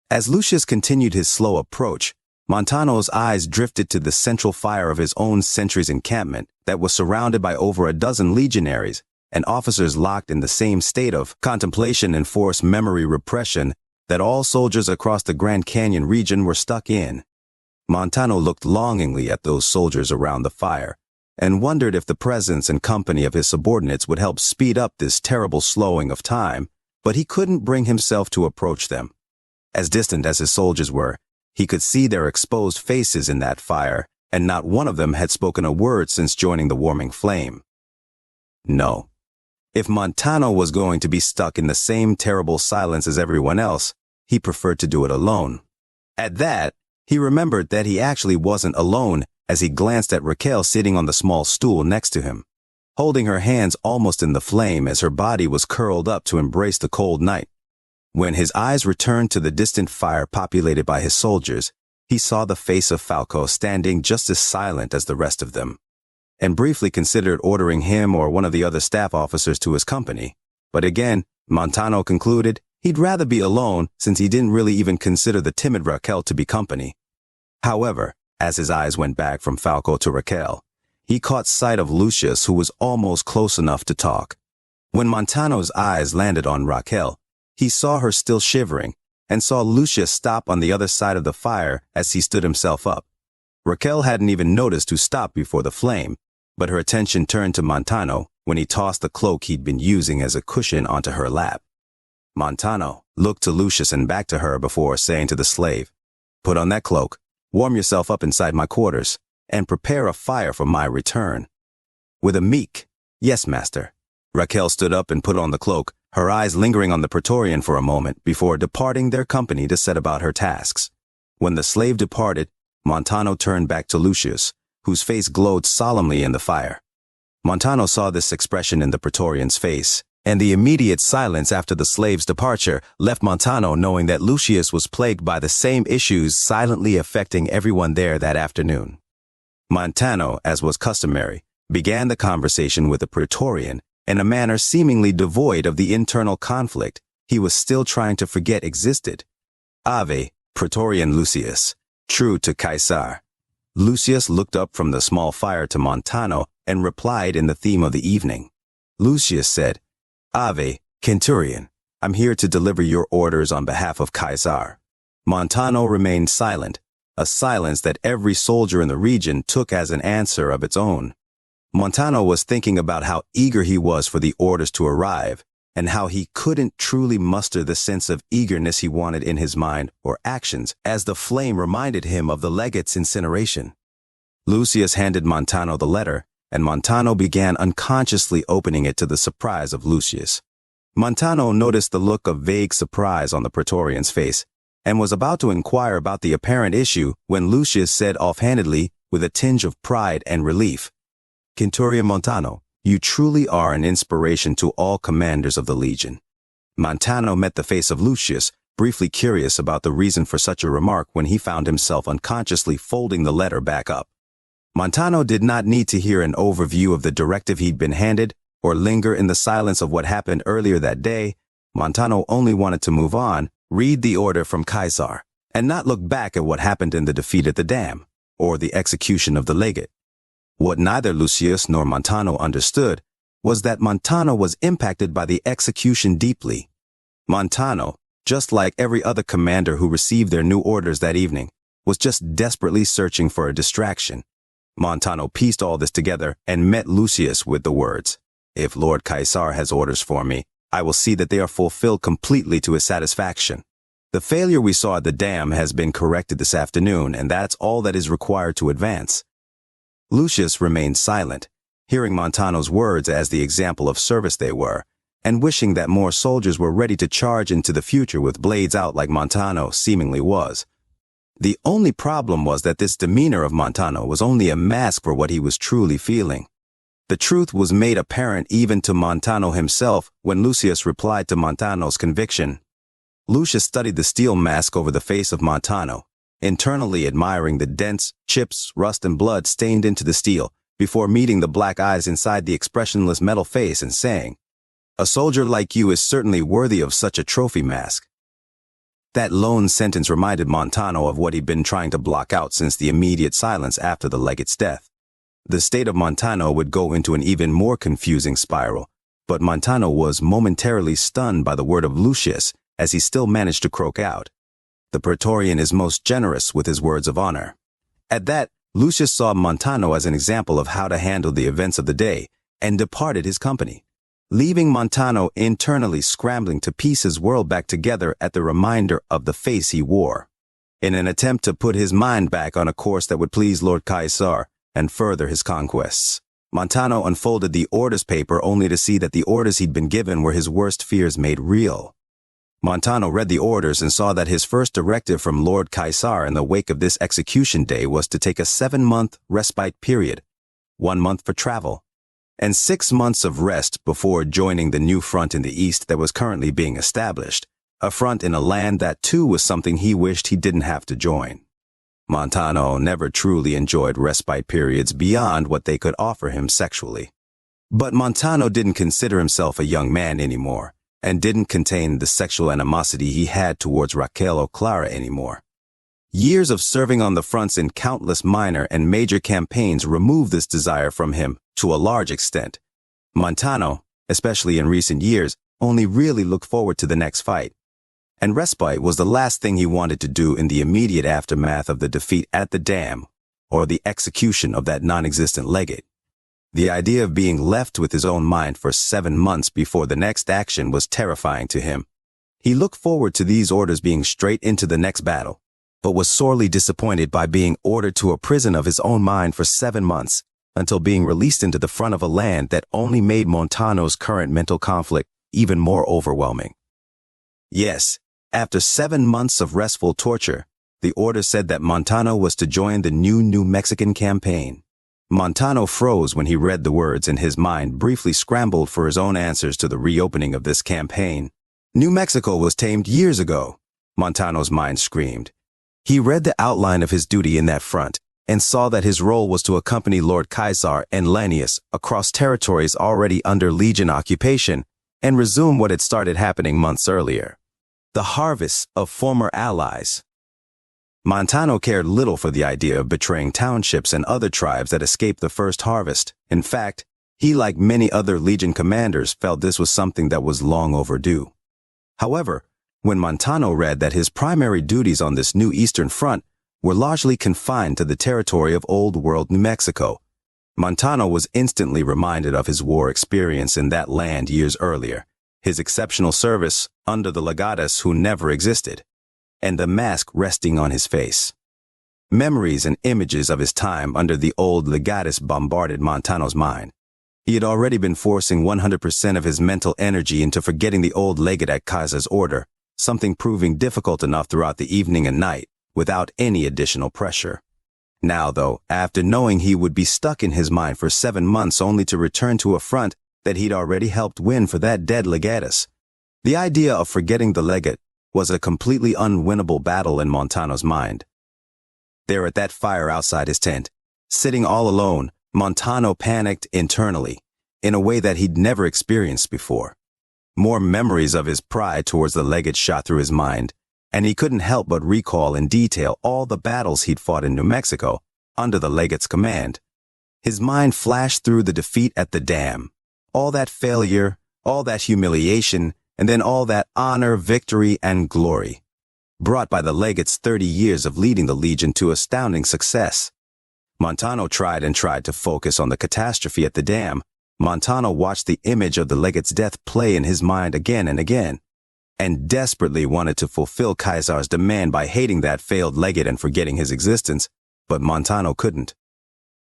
As Lucius continued his slow approach, Montano's eyes drifted to the central fire of his own century's encampment that was surrounded by over a dozen legionaries and officers locked in the same state of contemplation and forced memory repression that all soldiers across the Grand Canyon region were stuck in. Montano looked longingly at those soldiers around the fire and wondered if the presence and company of his subordinates would help speed up this terrible slowing of time, but he couldn't bring himself to approach them. As distant as his soldiers were, he could see their exposed faces in that fire, and not one of them had spoken a word since joining the warming flame. No. If Montano was going to be stuck in the same terrible silence as everyone else, he preferred to do it alone. At that, he remembered that he actually wasn't alone as he glanced at Raquel sitting on the small stool next to him, holding her hands almost in the flame as her body was curled up to embrace the cold night. When his eyes returned to the distant fire populated by his soldiers, he saw the face of Falco standing just as silent as the rest of them, and briefly considered ordering him or one of the other staff officers to his company. But again, Montano concluded he'd rather be alone since he didn't really even consider the timid Raquel to be company. However, as his eyes went back from Falco to Raquel, he caught sight of Lucius, who was almost close enough to talk. When Montano's eyes landed on Raquel, he saw her still shivering, and saw Lucius stop on the other side of the fire as he stood himself up. Raquel hadn't even noticed who stopped before the flame, but her attention turned to Montano when he tossed the cloak he'd been using as a cushion onto her lap. Montano looked to Lucius and back to her before saying to the slave, "Put on that cloak, warm yourself up inside my quarters, and prepare a fire for my return." With a meek, "Yes, master," Raquel stood up and put on the cloak, her eyes lingering on the Praetorian for a moment before departing their company to set about her tasks. When the slave departed, Montano turned back to Lucius, whose face glowed solemnly in the fire. Montano saw this expression in the Praetorian's face, and the immediate silence after the slave's departure left Montano knowing that Lucius was plagued by the same issues silently affecting everyone there that afternoon. Montano, as was customary, began the conversation with the Praetorian in a manner seemingly devoid of the internal conflict he was still trying to forget existed. Ave, Praetorian Lucius, true to Caesar. Lucius looked up from the small fire to Montano and replied in the theme of the evening. Lucius said, Ave, Centurion, I'm here to deliver your orders on behalf of Caesar. Montano remained silent, a silence that every soldier in the region took as an answer of its own. Montano was thinking about how eager he was for the orders to arrive, and how he couldn't truly muster the sense of eagerness he wanted in his mind or actions, as the flame reminded him of the legate's incineration. Lucius handed Montano the letter, and Montano began unconsciously opening it to the surprise of Lucius. Montano noticed the look of vague surprise on the Praetorian's face, and was about to inquire about the apparent issue when Lucius said offhandedly, with a tinge of pride and relief, Centurion Montano, you truly are an inspiration to all commanders of the Legion. Montano met the face of Lucius, briefly curious about the reason for such a remark when he found himself unconsciously folding the letter back up. Montano did not need to hear an overview of the directive he'd been handed, or linger in the silence of what happened earlier that day. Montano only wanted to move on, read the order from Caesar, and not look back at what happened in the defeat at the dam, or the execution of the legate. What neither Lucius nor Montano understood was that Montano was impacted by the execution deeply. Montano, just like every other commander who received their new orders that evening, was just desperately searching for a distraction. Montano pieced all this together and met Lucius with the words, If Lord Caesar has orders for me, I will see that they are fulfilled completely to his satisfaction. The failure we saw at the dam has been corrected this afternoon, and that's all that is required to advance. Lucius remained silent, hearing Montano's words as the example of service they were, and wishing that more soldiers were ready to charge into the future with blades out like Montano seemingly was. The only problem was that this demeanor of Montano was only a mask for what he was truly feeling. The truth was made apparent even to Montano himself when Lucius replied to Montano's conviction. Lucius studied the steel mask over the face of Montano, internally admiring the dents, chips, rust, and blood stained into the steel, before meeting the black eyes inside the expressionless metal face and saying, A soldier like you is certainly worthy of such a trophy mask. That lone sentence reminded Montano of what he'd been trying to block out since the immediate silence after the legate's death. The state of Montano would go into an even more confusing spiral, but Montano was momentarily stunned by the word of Lucius as he still managed to croak out, The Praetorian is most generous with his words of honor. At that, Lucius saw Montano as an example of how to handle the events of the day, and departed his company, leaving Montano internally scrambling to piece his world back together at the reminder of the face he wore. In an attempt to put his mind back on a course that would please Lord Caesar and further his conquests, Montano unfolded the orders paper only to see that the orders he'd been given were his worst fears made real. Montano read the orders and saw that his first directive from Lord Caesar in the wake of this execution day was to take a 7-month respite period, 1 month for travel, and 6 months of rest before joining the new front in the east that was currently being established, a front in a land that too was something he wished he didn't have to join. Montano never truly enjoyed respite periods beyond what they could offer him sexually. But Montano didn't consider himself a young man anymore, and didn't contain the sexual animosity he had towards Raquel or Clara anymore. Years of serving on the fronts in countless minor and major campaigns removed this desire from him to a large extent. Montano, especially in recent years, only really looked forward to the next fight. And respite was the last thing he wanted to do in the immediate aftermath of the defeat at the dam, or the execution of that non-existent legate. The idea of being left with his own mind for 7 months before the next action was terrifying to him. He looked forward to these orders being straight into the next battle, but was sorely disappointed by being ordered to a prison of his own mind for 7 months, until being released into the front of a land that only made Montano's current mental conflict even more overwhelming. Yes, after 7 months of restful torture, the order said that Montano was to join the New Mexican campaign. Montano froze when he read the words, and his mind briefly scrambled for his own answers to the reopening of this campaign. New Mexico was tamed years ago, Montano's mind screamed. He read the outline of his duty in that front, and saw that his role was to accompany Lord Caesar and Lanius across territories already under Legion occupation and resume what had started happening months earlier. The harvests of former allies. Montano cared little for the idea of betraying townships and other tribes that escaped the first harvest. In fact, he, like many other Legion commanders, felt this was something that was long overdue. However, when Montano read that his primary duties on this new Eastern Front were largely confined to the territory of Old World New Mexico, Montano was instantly reminded of his war experience in that land years earlier, his exceptional service under the legatus who never existed, and the mask resting on his face. Memories and images of his time under the old legatus bombarded Montano's mind. He had already been forcing 100% of his mental energy into forgetting the old legate at Caesar's order, something proving difficult enough throughout the evening and night, without any additional pressure. Now, though, after knowing he would be stuck in his mind for 7 months only to return to a front that he'd already helped win for that dead legatus, the idea of forgetting the legate was a completely unwinnable battle in Montano's mind. There at that fire outside his tent, sitting all alone, Montano panicked internally, in a way that he'd never experienced before. More memories of his pride towards the legate shot through his mind, and he couldn't help but recall in detail all the battles he'd fought in New Mexico under the legate's command. His mind flashed through the defeat at the dam, all that failure, all that humiliation, and then all that honor, victory, and glory, brought by the legate's 30 years of leading the Legion to astounding success. Montano tried to focus on the catastrophe at the dam. Montano watched the image of the legate's death play in his mind again and again, and desperately wanted to fulfill Caesar's demand by hating that failed legate and forgetting his existence, but Montano couldn't.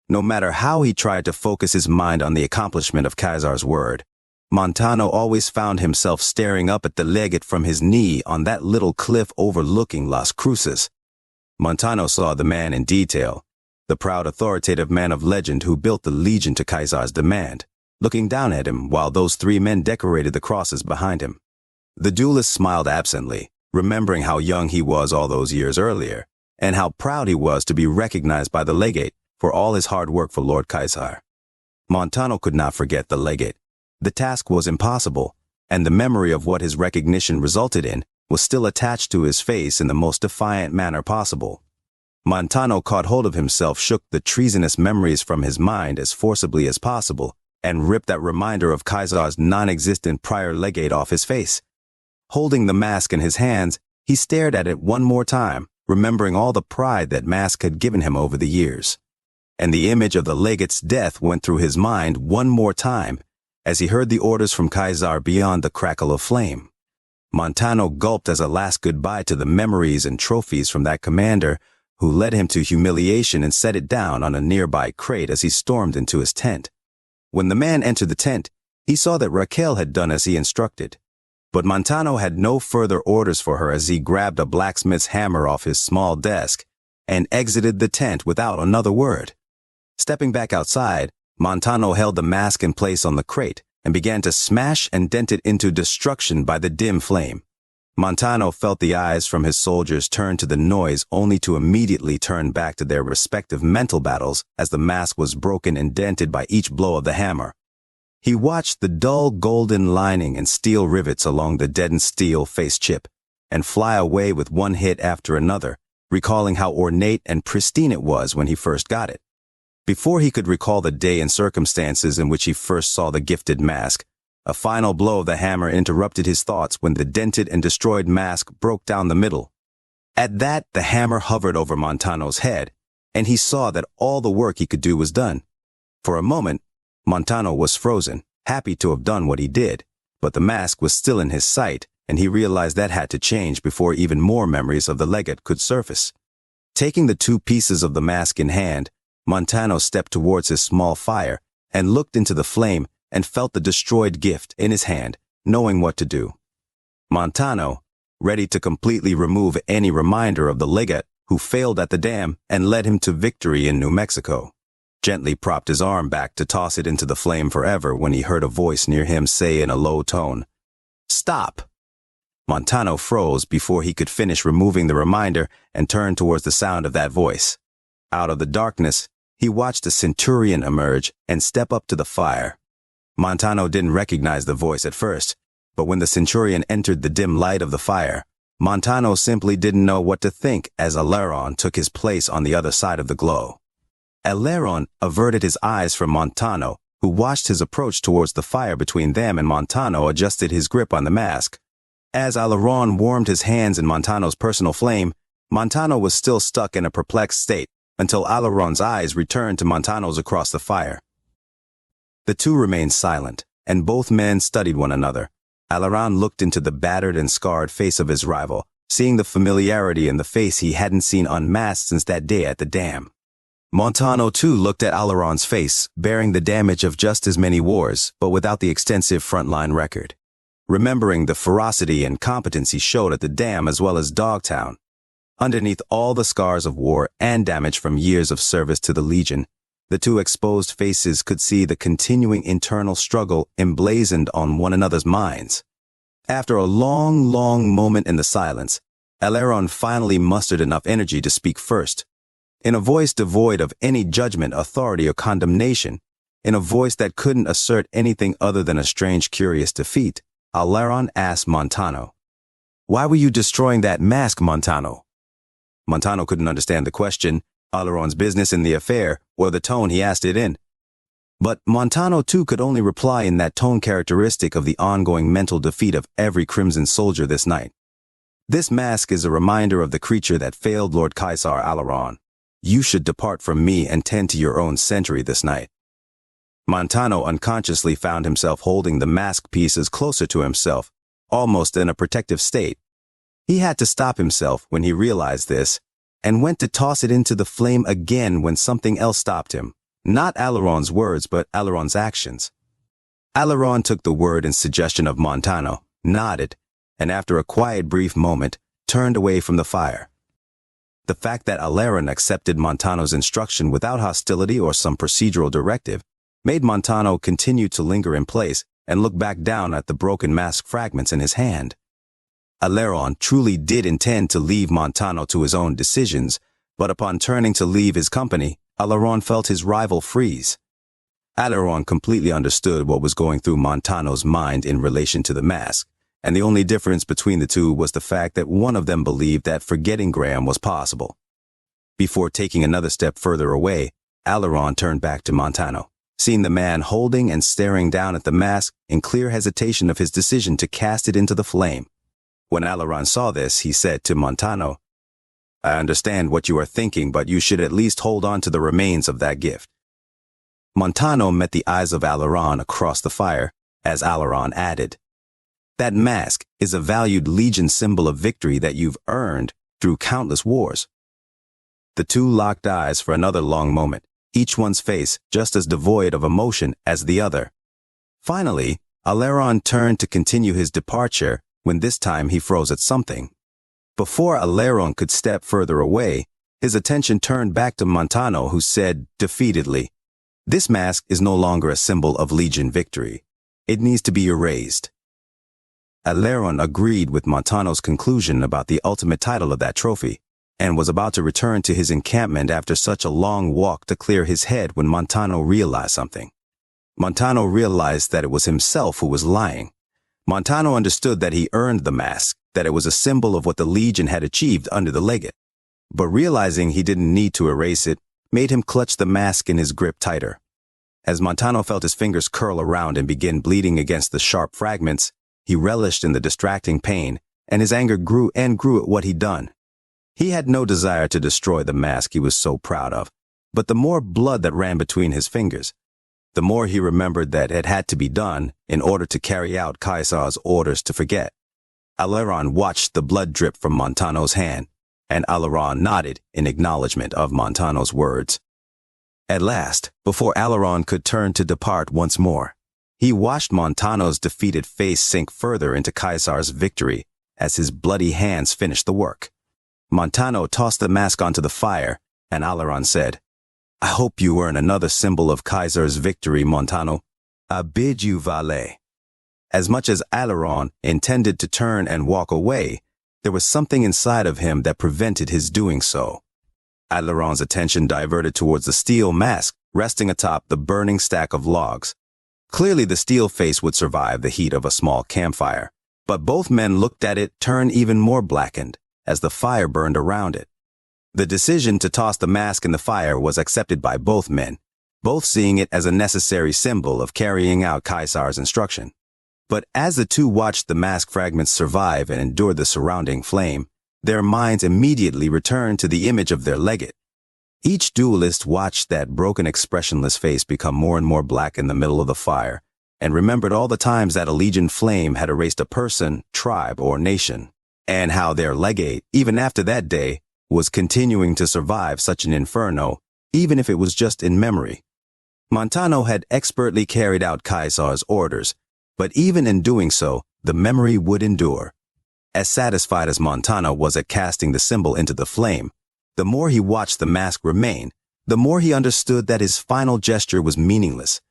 No matter how he tried to focus his mind on the accomplishment of Caesar's word, Montano always found himself staring up at the legate from his knee on that little cliff overlooking Las Cruces. Montano saw the man in detail, the proud authoritative man of legend who built the Legion to Caesar's demand, looking down at him while those 3 men decorated the crosses behind him. The duelist smiled absently, remembering how young he was all those years earlier, and how proud he was to be recognized by the legate for all his hard work for Lord Caesar. Montano could not forget the legate. The task was impossible, and the memory of what his recognition resulted in was still attached to his face in the most defiant manner possible. Montano caught hold of himself, shook the treasonous memories from his mind as forcibly as possible, and ripped that reminder of Caesar's non-existent prior legate off his face. Holding the mask in his hands, he stared at it one more time, remembering all the pride that mask had given him over the years. And the image of the legate's death went through his mind one more time, as he heard the orders from Caesar beyond the crackle of flame. Montano gulped as a last goodbye to the memories and trophies from that commander who led him to humiliation and set it down on a nearby crate as he stormed into his tent. When the man entered the tent, he saw that Raquel had done as he instructed. But Montano had no further orders for her as he grabbed a blacksmith's hammer off his small desk and exited the tent without another word. Stepping back outside, Montano held the mask in place on the crate and began to smash and dent it into destruction by the dim flame. Montano felt the eyes from his soldiers turn to the noise only to immediately turn back to their respective mental battles as the mask was broken and dented by each blow of the hammer. He watched the dull golden lining and steel rivets along the deadened steel face chip and fly away with one hit after another, recalling how ornate and pristine it was when he first got it. Before he could recall the day and circumstances in which he first saw the gifted mask, a final blow of the hammer interrupted his thoughts when the dented and destroyed mask broke down the middle. At that, the hammer hovered over Montano's head, and he saw that all the work he could do was done. For a moment, Montano was frozen, happy to have done what he did, but the mask was still in his sight, and he realized that had to change before even more memories of the legate could surface. Taking the 2 pieces of the mask in hand, Montano stepped towards his small fire and looked into the flame and felt the destroyed gift in his hand, knowing what to do. Montano, ready to completely remove any reminder of the legate who failed at the dam and led him to victory in New Mexico, gently propped his arm back to toss it into the flame forever when he heard a voice near him say in a low tone, "Stop!" Montano froze before he could finish removing the reminder and turned towards the sound of that voice. Out of the darkness, he watched a centurion emerge and step up to the fire. Montano didn't recognize the voice at first, but when the centurion entered the dim light of the fire, Montano simply didn't know what to think as Aileron took his place on the other side of the glow. Aileron averted his eyes from Montano, who watched his approach towards the fire between them, and Montano adjusted his grip on the mask. As Aileron warmed his hands in Montano's personal flame, Montano was still stuck in a perplexed state until Aileron's eyes returned to Montano's across the fire. The two remained silent, and both men studied one another. Aileron looked into the battered and scarred face of his rival, seeing the familiarity in the face he hadn't seen unmasked since that day at the dam. Montano too looked at Aileron's face, bearing the damage of just as many wars, but without the extensive frontline record. Remembering the ferocity and competence he showed at the dam as well as Dogtown. Underneath all the scars of war and damage from years of service to the Legion, the two exposed faces could see the continuing internal struggle emblazoned on one another's minds. After a long moment in the silence, Aileron finally mustered enough energy to speak first. In a voice devoid of any judgment, authority, or condemnation, in a voice that couldn't assert anything other than a strange, curious defeat, Aileron asked Montano, "Why were you destroying that mask, Montano?" Montano couldn't understand the question, Aileron's business in the affair, or the tone he asked it in. But Montano too could only reply in that tone characteristic of the ongoing mental defeat of every Crimson soldier this night. "This mask is a reminder of the creature that failed Lord Caesar, Aileron. You should depart from me and tend to your own sentry this night." Montano unconsciously found himself holding the mask pieces closer to himself, almost in a protective state. He had to stop himself when he realized this, and went to toss it into the flame again when something else stopped him. Not Aileron's words, but Aileron's actions. Aileron took the word and suggestion of Montano, nodded, and after a quiet brief moment, turned away from the fire. The fact that Aileron accepted Montano's instruction without hostility or some procedural directive made Montano continue to linger in place and look back down at the broken mask fragments in his hand. Aileron truly did intend to leave Montano to his own decisions, but upon turning to leave his company, Aileron felt his rival freeze. Aileron completely understood what was going through Montano's mind in relation to the mask, and the only difference between the two was the fact that one of them believed that forgetting Graham was possible. Before taking another step further away, Aileron turned back to Montano, seeing the man holding and staring down at the mask in clear hesitation of his decision to cast it into the flame. When Aileron saw this, he said to Montano, "I understand what you are thinking, but you should at least hold on to the remains of that gift." Montano met the eyes of Aileron across the fire, as Aileron added, "That mask is a valued Legion symbol of victory that you've earned through countless wars." The two locked eyes for another long moment, each one's face just as devoid of emotion as the other. Finally, Aileron turned to continue his departure, when this time he froze at something. Before Aileron could step further away, his attention turned back to Montano, who said defeatedly, "This mask is no longer a symbol of Legion victory. It needs to be erased." Aileron agreed with Montano's conclusion about the ultimate title of that trophy, and was about to return to his encampment after such a long walk to clear his head when Montano realized something. Montano realized that it was himself who was lying. Montano understood that he earned the mask, that it was a symbol of what the Legion had achieved under the legate. But realizing he didn't need to erase it, made him clutch the mask in his grip tighter. As Montano felt his fingers curl around and begin bleeding against the sharp fragments, he relished in the distracting pain, and his anger grew and grew at what he'd done. He had no desire to destroy the mask he was so proud of, but the more blood that ran between his fingers, the more he remembered that it had to be done in order to carry out Caesar's orders to forget. Aileron watched the blood drip from Montano's hand, and Aileron nodded in acknowledgement of Montano's words. At last, before Aileron could turn to depart once more, he watched Montano's defeated face sink further into Caesar's victory as his bloody hands finished the work. Montano tossed the mask onto the fire, and Aileron said, "I hope you earn another symbol of Caesar's victory, Montano. I bid you valet." As much as Aileron intended to turn and walk away, there was something inside of him that prevented his doing so. Adleron's attention diverted towards the steel mask resting atop the burning stack of logs. Clearly the steel face would survive the heat of a small campfire, but both men looked at it turn even more blackened as the fire burned around it. The decision to toss the mask in the fire was accepted by both men, both seeing it as a necessary symbol of carrying out Caesar's instruction. But as the two watched the mask fragments survive and endure the surrounding flame, their minds immediately returned to the image of their legate. Each duelist watched that broken, expressionless face become more and more black in the middle of the fire, and remembered all the times that a legion flame had erased a person, tribe, or nation, and how their legate, even after that day, was continuing to survive such an inferno, even if it was just in memory. Montano had expertly carried out Caesar's orders, but even in doing so, the memory would endure. As satisfied as Montano was at casting the symbol into the flame, the more he watched the mask remain, the more he understood that his final gesture was meaningless.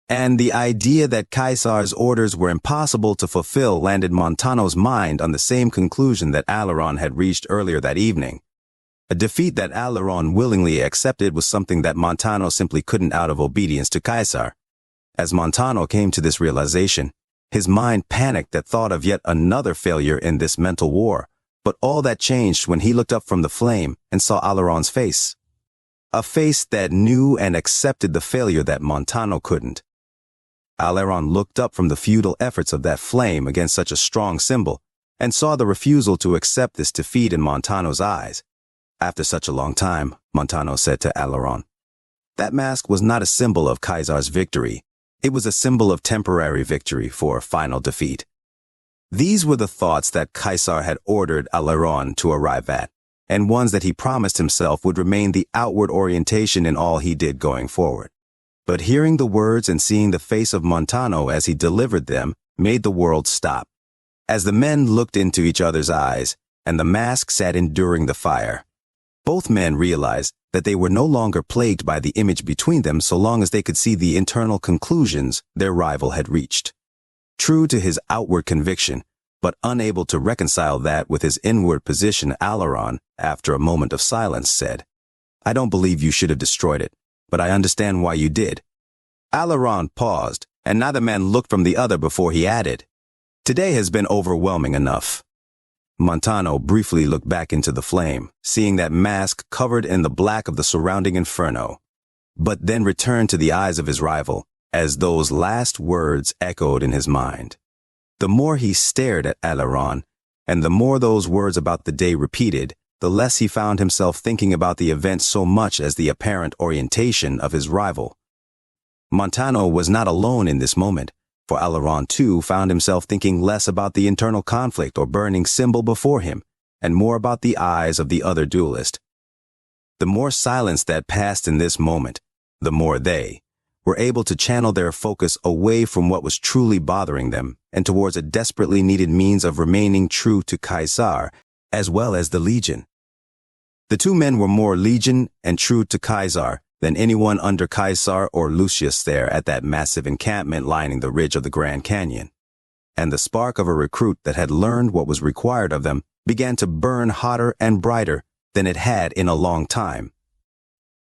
And the idea that Caesar's orders were impossible to fulfill landed Montano's mind on the same conclusion that Aileron had reached earlier that evening. A defeat that Aileron willingly accepted was something that Montano simply couldn't out of obedience to Caesar. As Montano came to this realization, his mind panicked at thought of yet another failure in this mental war, but all that changed when he looked up from the flame and saw Aileron's face. A face that knew and accepted the failure that Montano couldn't. Aileron looked up from the futile efforts of that flame against such a strong symbol and saw the refusal to accept this defeat in Montano's eyes. After such a long time, Montano said to Aileron, "That mask was not a symbol of Caesar's victory. It was a symbol of temporary victory for final defeat." These were the thoughts that Caesar had ordered Aileron to arrive at, and ones that he promised himself would remain the outward orientation in all he did going forward. But hearing the words and seeing the face of Montano as he delivered them made the world stop. As the men looked into each other's eyes, and the mask sat enduring the fire, both men realized that they were no longer plagued by the image between them so long as they could see the internal conclusions their rival had reached. True to his outward conviction, but unable to reconcile that with his inward position, Aileron, after a moment of silence, said, "I don't believe you should have destroyed it, but I understand why you did." Aileron paused, and neither man looked from the other before he added, "Today has been overwhelming enough." Montano briefly looked back into the flame, seeing that mask covered in the black of the surrounding inferno, but then returned to the eyes of his rival, as those last words echoed in his mind. The more he stared at Aileron, and the more those words about the day repeated, the less he found himself thinking about the event so much as the apparent orientation of his rival. Montano was not alone in this moment, for Aileron too found himself thinking less about the internal conflict or burning symbol before him, and more about the eyes of the other duelist. The more silence that passed in this moment, the more they were able to channel their focus away from what was truly bothering them and towards a desperately needed means of remaining true to Caesar as well as the Legion. The two men were more Legion and true to Caesar than anyone under Caesar or Lucius there at that massive encampment lining the ridge of the Grand Canyon. And the spark of a recruit that had learned what was required of them began to burn hotter and brighter than it had in a long time.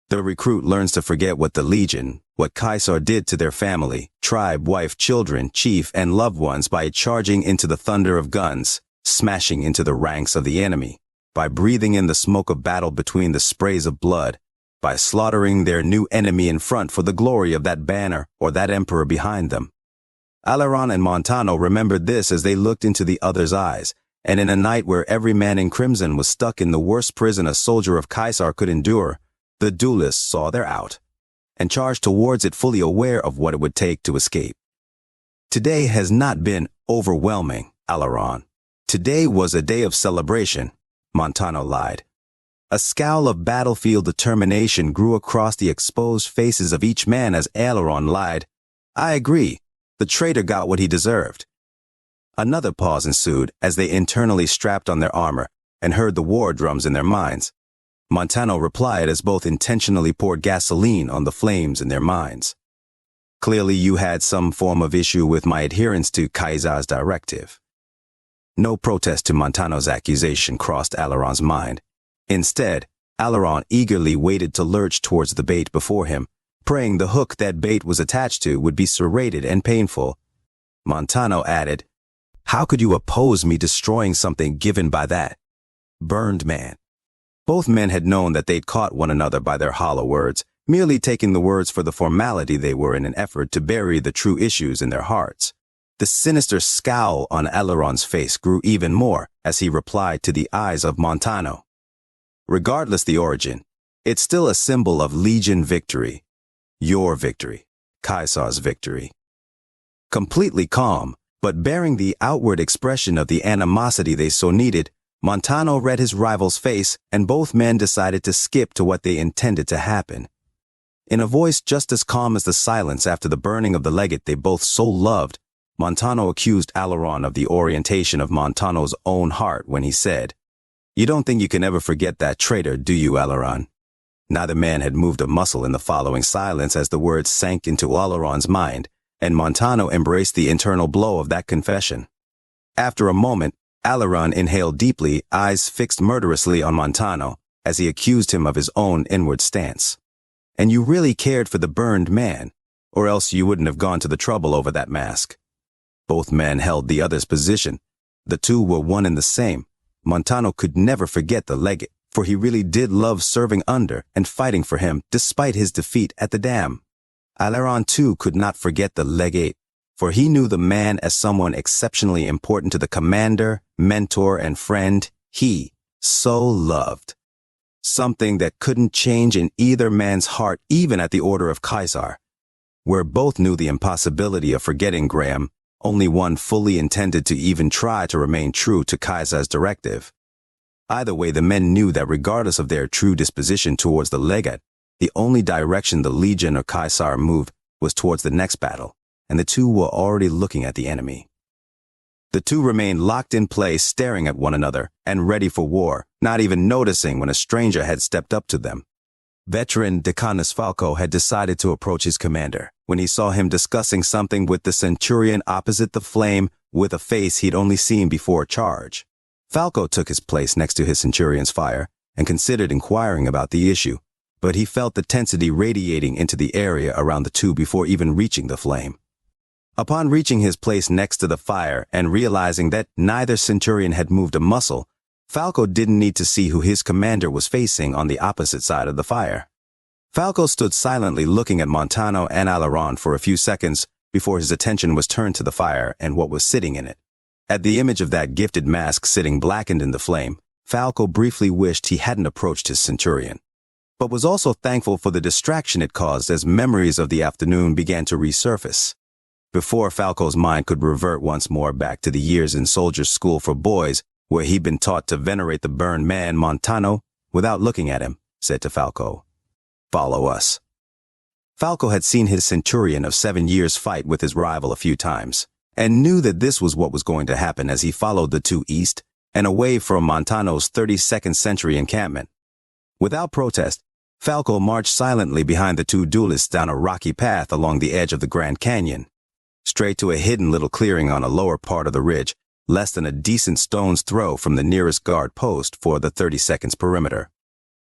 The recruit learns to forget what the Legion, what Caesar did to their family, tribe, wife, children, chief, and loved ones by charging into the thunder of guns, smashing into the ranks of the enemy, by breathing in the smoke of battle between the sprays of blood, by slaughtering their new enemy in front for the glory of that banner or that emperor behind them. Aileron and Montano remembered this as they looked into the other's eyes, and in a night where every man in crimson was stuck in the worst prison a soldier of Caesar could endure, the duelists saw their out, and charged towards it fully aware of what it would take to escape. Today has not been overwhelming, Aileron. Today was a day of celebration, Montano lied. A scowl of battlefield determination grew across the exposed faces of each man as Aileron lied, "I agree, the traitor got what he deserved." Another pause ensued as they internally strapped on their armor and heard the war drums in their minds. Montano replied as both intentionally poured gasoline on the flames in their minds. "Clearly you had some form of issue with my adherence to Caesar's directive." No protest to Montano's accusation crossed Aileron's mind. Instead, Alaron eagerly waited to lurch towards the bait before him, praying the hook that bait was attached to would be serrated and painful. Montano added, "How could you oppose me destroying something given by that burned man?" Both men had known that they'd caught one another by their hollow words, merely taking the words for the formality they were in an effort to bury the true issues in their hearts. The sinister scowl on Alaron's face grew even more as he replied to the eyes of Montano. "Regardless the origin, it's still a symbol of Legion victory. Your victory, Caesar's victory." Completely calm, but bearing the outward expression of the animosity they so needed, Montano read his rival's face, and both men decided to skip to what they intended to happen. In a voice just as calm as the silence after the burning of the legate they both so loved, Montano accused Alaron of the orientation of Montano's own heart when he said, "You don't think you can ever forget that traitor, do you, Alaron?" Neither man had moved a muscle in the following silence as the words sank into Alaron's mind, and Montano embraced the internal blow of that confession. After a moment, Alaron inhaled deeply, eyes fixed murderously on Montano, as he accused him of his own inward stance. "And you really cared for the burned man, or else you wouldn't have gone to the trouble over that mask." Both men held the other's position. The two were one and the same. Montano could never forget the legate, for he really did love serving under and fighting for him despite his defeat at the dam. Alaron too could not forget the legate, for he knew the man as someone exceptionally important to the commander, mentor, and friend he so loved. Something that couldn't change in either man's heart even at the order of Caesar. Where both knew the impossibility of forgetting Graham, only one fully intended to even try to remain true to Caesar's directive. Either way, the men knew that regardless of their true disposition towards the legate, the only direction the Legion or Caesar moved was towards the next battle, and the two were already looking at the enemy. The two remained locked in place, staring at one another and ready for war, not even noticing when a stranger had stepped up to them. Veteran Decanus Falco had decided to approach his commander when he saw him discussing something with the centurion opposite the flame with a face he'd only seen before a charge. Falco took his place next to his centurion's fire and considered inquiring about the issue, but he felt the tensity radiating into the area around the two before even reaching the flame. Upon reaching his place next to the fire and realizing that neither centurion had moved a muscle, Falco didn't need to see who his commander was facing on the opposite side of the fire. Falco stood silently looking at Montano and Alaron for a few seconds before his attention was turned to the fire and what was sitting in it. At the image of that gifted mask sitting blackened in the flame, Falco briefly wished he hadn't approached his centurion, but was also thankful for the distraction it caused as memories of the afternoon began to resurface. Before Falco's mind could revert once more back to the years in soldiers' school for boys, where he'd been taught to venerate the burned man, Montano, without looking at him, said to Falco, "Follow us." Falco had seen his centurion of 7 years fight with his rival a few times, and knew that this was what was going to happen as he followed the two east and away from Montano's 32nd century encampment. Without protest, Falco marched silently behind the two duelists down a rocky path along the edge of the Grand Canyon, straight to a hidden little clearing on a lower part of the ridge, less than a decent stone's throw from the nearest guard post for the 32nd's perimeter.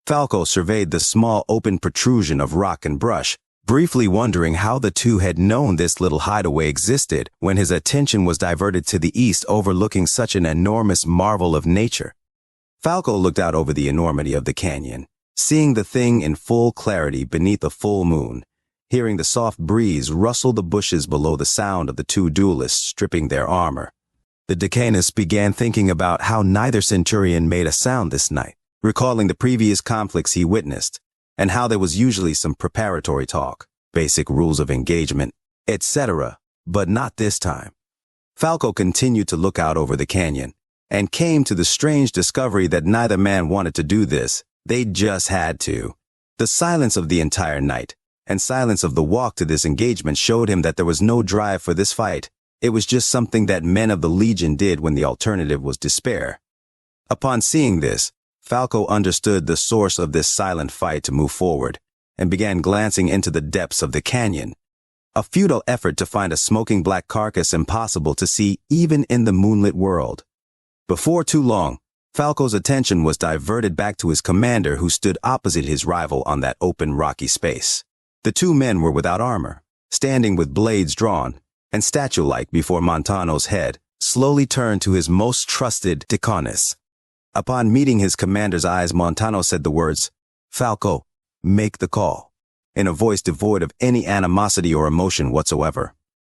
Falco surveyed the small open protrusion of rock and brush, briefly wondering how the two had known this little hideaway existed when his attention was diverted to the east overlooking such an enormous marvel of nature. Falco looked out over the enormity of the canyon, seeing the thing in full clarity beneath a full moon, hearing the soft breeze rustle the bushes below the sound of the two duelists stripping their armor. The Decanus began thinking about how neither centurion made a sound this night, recalling the previous conflicts he witnessed, and how there was usually some preparatory talk, basic rules of engagement, etc., but not this time. Falco continued to look out over the canyon, and came to the strange discovery that neither man wanted to do this, they just had to. The silence of the entire night, and silence of the walk to this engagement showed him that there was no drive for this fight. It was just something that men of the Legion did when the alternative was despair. Upon seeing this, Falco understood the source of this silent fight to move forward, and began glancing into the depths of the canyon. A futile effort to find a smoking black carcass impossible to see even in the moonlit world. Before too long, Falco's attention was diverted back to his commander who stood opposite his rival on that open rocky space. The two men were without armor, standing with blades drawn, and statue-like before Montano's head, slowly turned to his most trusted Deconis. Upon meeting his commander's eyes, Montano said the words, "Falco, make the call," in a voice devoid of any animosity or emotion whatsoever.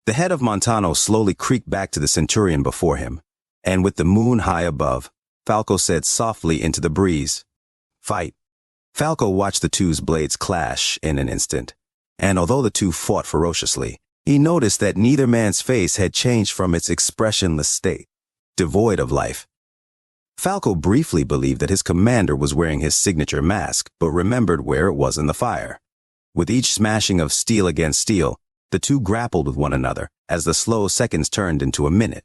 The head of Montano slowly creaked back to the centurion before him, and with the moon high above, Falco said softly into the breeze, "Fight." Falco watched the two's blades clash in an instant, and although the two fought ferociously, he noticed that neither man's face had changed from its expressionless state, devoid of life. Falco briefly believed that his commander was wearing his signature mask, but remembered where it was in the fire. With each smashing of steel against steel, the two grappled with one another as the slow seconds turned into a minute.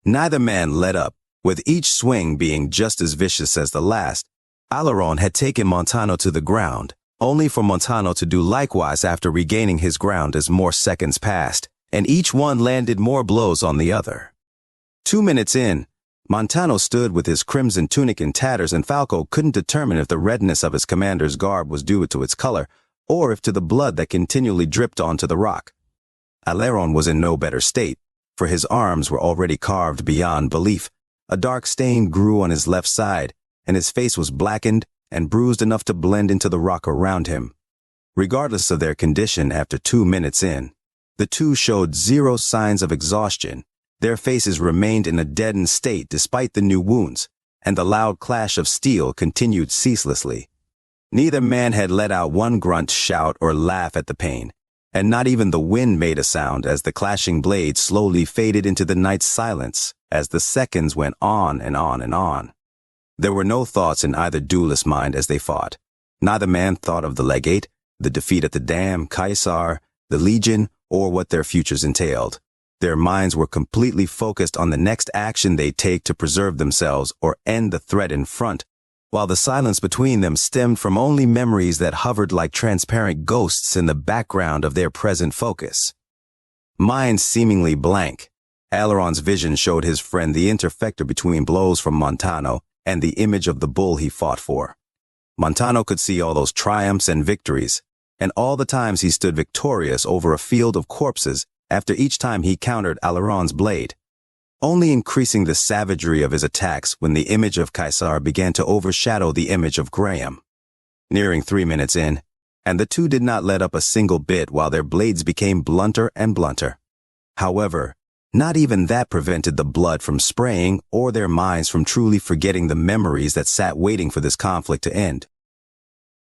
Neither man let up, with each swing being just as vicious as the last. Aileron had taken Montano to the ground, only for Montano to do likewise after regaining his ground as more seconds passed, and each one landed more blows on the other. 2 minutes in, Montano stood with his crimson tunic in tatters, and Falco couldn't determine if the redness of his commander's garb was due to its color, or if to the blood that continually dripped onto the rock. Aileron was in no better state, for his arms were already carved beyond belief. A dark stain grew on his left side, and his face was blackened and bruised enough to blend into the rock around him. Regardless of their condition after 2 minutes in, the two showed zero signs of exhaustion. Their faces remained in a deadened state despite the new wounds, and the loud clash of steel continued ceaselessly. Neither man had let out one grunt, shout, or laugh at the pain, and not even the wind made a sound as the clashing blades slowly faded into the night's silence as the seconds went on and on and on. There were no thoughts in either duelist's mind as they fought. Neither man thought of the legate, the defeat at the dam, Caesar, the legion, or what their futures entailed. Their minds were completely focused on the next action they'd take to preserve themselves or end the threat in front, while the silence between them stemmed from only memories that hovered like transparent ghosts in the background of their present focus. Minds seemingly blank, Aileron's vision showed his friend the interfector between blows from Montano and the image of the bull he fought for. Montano could see all those triumphs and victories, and all the times he stood victorious over a field of corpses after each time he countered Aileron's blade, only increasing the savagery of his attacks when the image of Caesar began to overshadow the image of Graham. Nearing 3 minutes in, and the two did not let up a single bit while their blades became blunter and blunter. However, not even that prevented the blood from spraying or their minds from truly forgetting the memories that sat waiting for this conflict to end.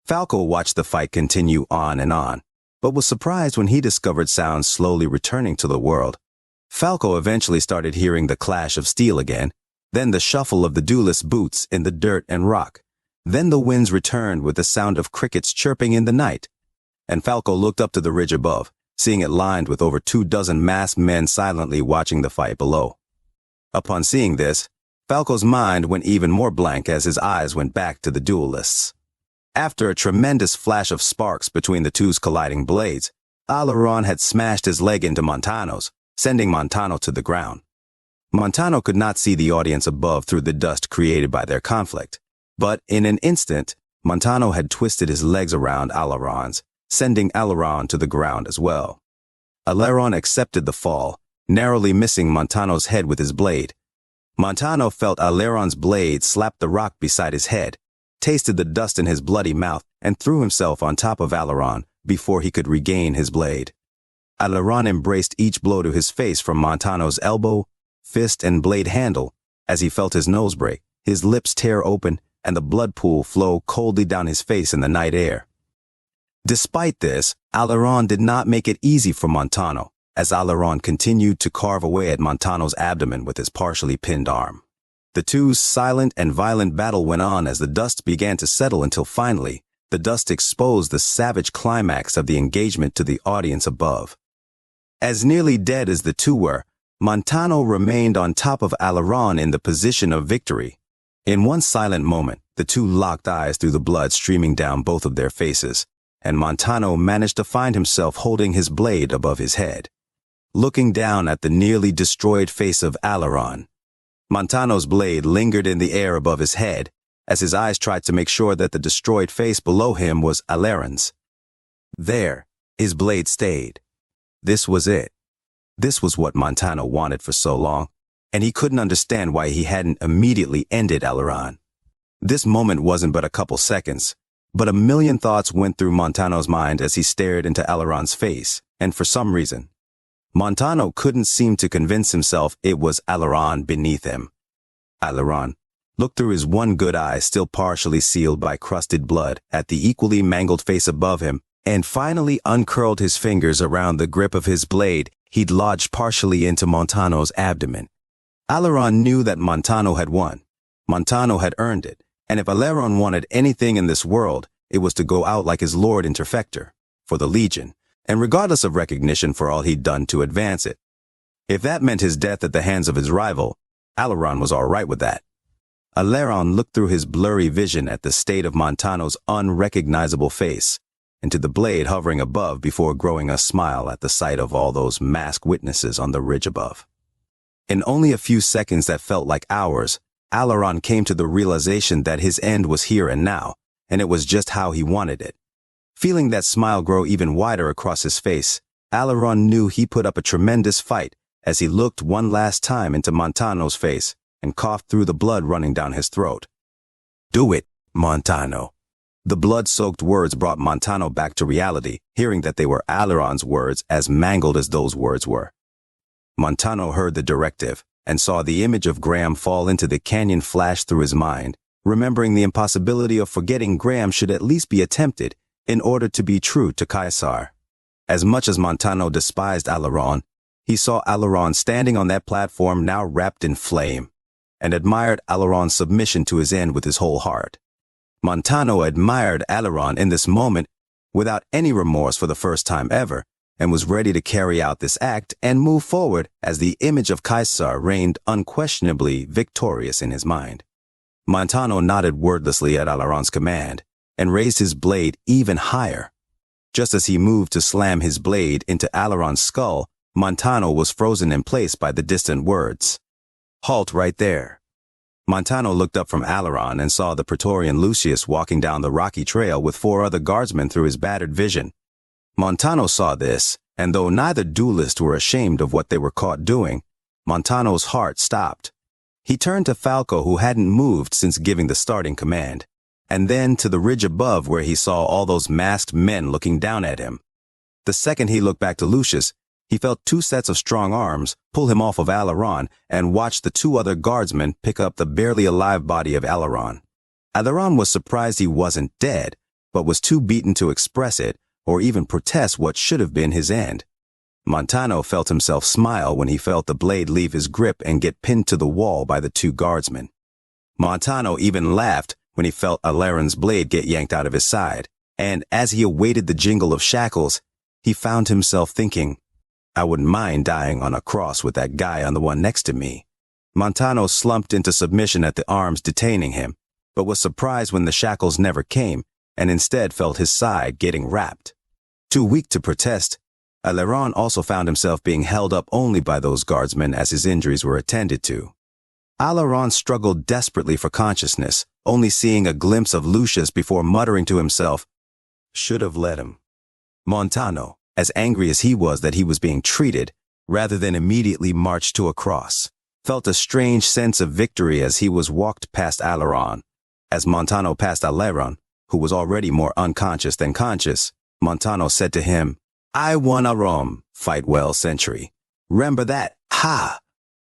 Falco watched the fight continue on, but was surprised when he discovered sounds slowly returning to the world. Falco eventually started hearing the clash of steel again, then the shuffle of the duelist's boots in the dirt and rock. Then the winds returned with the sound of crickets chirping in the night, and Falco looked up to the ridge above, seeing it lined with over 24 masked men silently watching the fight below. Upon seeing this, Falco's mind went even more blank as his eyes went back to the duelists. After a tremendous flash of sparks between the two's colliding blades, Aileron had smashed his leg into Montano's, sending Montano to the ground. Montano could not see the audience above through the dust created by their conflict, but in an instant, Montano had twisted his legs around Aileron's, sending Aileron to the ground as well. Aileron accepted the fall, narrowly missing Montano's head with his blade. Montano felt Aileron's blade slap the rock beside his head, tasted the dust in his bloody mouth, and threw himself on top of Aileron before he could regain his blade. Aileron embraced each blow to his face from Montano's elbow, fist, and blade handle as he felt his nose break, his lips tear open, and the blood pool flow coldly down his face in the night air. Despite this, Aileron did not make it easy for Montano, as Aileron continued to carve away at Montano's abdomen with his partially pinned arm. The two's silent and violent battle went on as the dust began to settle until finally, the dust exposed the savage climax of the engagement to the audience above. As nearly dead as the two were, Montano remained on top of Aileron in the position of victory. In one silent moment, the two locked eyes through the blood streaming down both of their faces, and Montano managed to find himself holding his blade above his head. Looking down at the nearly destroyed face of Aileron, Montano's blade lingered in the air above his head, as his eyes tried to make sure that the destroyed face below him was Alaron's. There, his blade stayed. This was it. This was what Montano wanted for so long, and he couldn't understand why he hadn't immediately ended Alaron. This moment wasn't but a couple seconds, but a million thoughts went through Montano's mind as he stared into Alaron's face, and for some reason, Montano couldn't seem to convince himself it was Alaron beneath him. Alaron looked through his one good eye, still partially sealed by crusted blood, at the equally mangled face above him, and finally uncurled his fingers around the grip of his blade he'd lodged partially into Montano's abdomen. Alaron knew that Montano had won. Montano had earned it, and if Alaron wanted anything in this world, it was to go out like his Lord Interfector, for the Legion, and regardless of recognition for all he'd done to advance it. If that meant his death at the hands of his rival, Alaron was all right with that. Alaron looked through his blurry vision at the state of Montano's unrecognizable face, and to the blade hovering above before growing a smile at the sight of all those masked witnesses on the ridge above. In only a few seconds that felt like hours, Alaron came to the realization that his end was here and now, and it was just how he wanted it. Feeling that smile grow even wider across his face, Alaron knew he put up a tremendous fight as he looked one last time into Montano's face and coughed through the blood running down his throat. "Do it, Montano." The blood-soaked words brought Montano back to reality, hearing that they were Alaron's words, as mangled as those words were. Montano heard the directive and saw the image of Graham fall into the canyon flash through his mind, remembering the impossibility of forgetting Graham should at least be attempted in order to be true to Caesar. As much as Montano despised Alaron, he saw Alaron standing on that platform now wrapped in flame, and admired Alaron's submission to his end with his whole heart. Montano admired Alaron in this moment without any remorse for the first time ever, and was ready to carry out this act and move forward as the image of Caesar reigned unquestionably victorious in his mind. Montano nodded wordlessly at Alaron's command, and raised his blade even higher. Just as he moved to slam his blade into Alaron's skull, Montano was frozen in place by the distant words, "Halt right there." Montano looked up from Alaron and saw the Praetorian Lucius walking down the rocky trail with 4 other guardsmen through his battered vision. Montano saw this, and though neither duelists were ashamed of what they were caught doing, Montano's heart stopped. He turned to Falco, who hadn't moved since giving the starting command, and then to the ridge above where he saw all those masked men looking down at him. The second he looked back to Lucius, he felt 2 sets of strong arms pull him off of Alaron and watched the 2 other guardsmen pick up the barely alive body of Alaron. Alaron was surprised he wasn't dead, but was too beaten to express it or even protest what should have been his end. Montano felt himself smile when he felt the blade leave his grip and get pinned to the wall by the 2 guardsmen. Montano even laughed when he felt Alaron's blade get yanked out of his side, and as he awaited the jingle of shackles, he found himself thinking, "I wouldn't mind dying on a cross with that guy on the one next to me." Montano slumped into submission at the arms detaining him, but was surprised when the shackles never came, and instead felt his side getting wrapped. Too weak to protest, Alaron also found himself being held up only by those guardsmen as his injuries were attended to. Alaron struggled desperately for consciousness, only seeing a glimpse of Lucius before muttering to himself, "Should have let him." Montano, as angry as he was that he was being treated, rather than immediately marched to a cross, felt a strange sense of victory as he was walked past Alaron. As Montano passed Alaron, who was already more unconscious than conscious, Montano said to him, "I won a Rome, fight well, century. Remember that, ha!"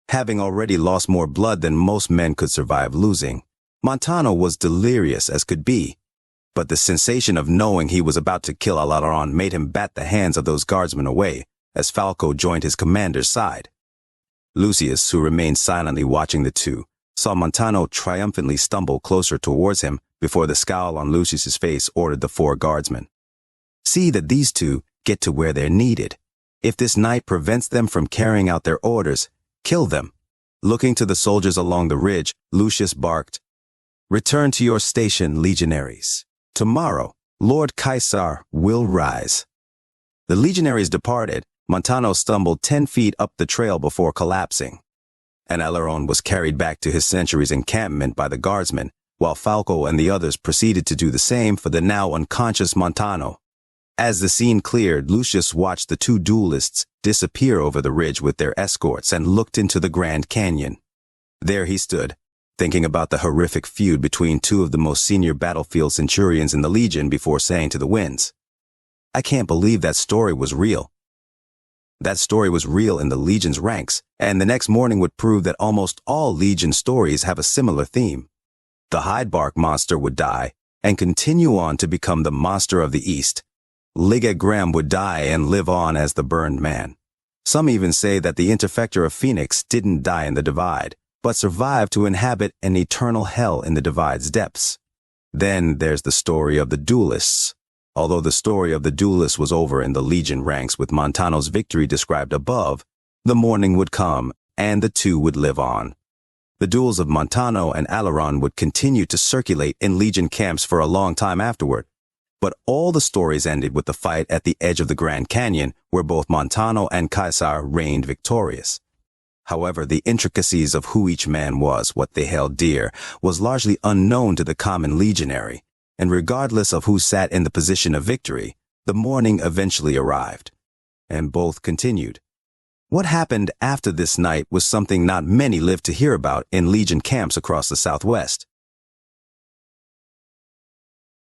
Having already lost more blood than most men could survive losing, Montano was delirious as could be, but the sensation of knowing he was about to kill Alaron made him bat the hands of those guardsmen away as Falco joined his commander's side. Lucius, who remained silently watching the 2, saw Montano triumphantly stumble closer towards him before the scowl on Lucius's face ordered the 4 guardsmen, "See that these 2 get to where they're needed. If this knight prevents them from carrying out their orders, kill them." Looking to the soldiers along the ridge, Lucius barked, "Return to your station, legionaries. Tomorrow, Lord Caesar will rise." The legionaries departed. Montano stumbled 10 feet up the trail before collapsing. and Aileron was carried back to his sentry's encampment by the guardsmen, while Falco and the others proceeded to do the same for the now unconscious Montano. As the scene cleared, Lucius watched the two duelists disappear over the ridge with their escorts and looked into the Grand Canyon. There he stood, thinking about the horrific feud between two of the most senior battlefield centurions in the Legion before saying to the winds, "I can't believe that story was real." That story was real in the Legion's ranks, and the next morning would prove that almost all Legion stories have a similar theme. The Hydebark monster would die, and continue on to become the monster of the East. Liga Graham would die and live on as the Burned Man. Some even say that the Interfector of Phoenix didn't die in the Divide, but survived to inhabit an eternal hell in the Divide's depths. Then there's the story of the duelists. Although the story of the duelists was over in the Legion ranks with Montano's victory described above, the morning would come, and the two would live on. The duels of Montano and Aileron would continue to circulate in Legion camps for a long time afterward, but all the stories ended with the fight at the edge of the Grand Canyon, where both Montano and Caesar reigned victorious. However, the intricacies of who each man was, what they held dear, was largely unknown to the common legionary, and regardless of who sat in the position of victory, the morning eventually arrived, and both continued. What happened after this night was something not many lived to hear about in Legion camps across the Southwest.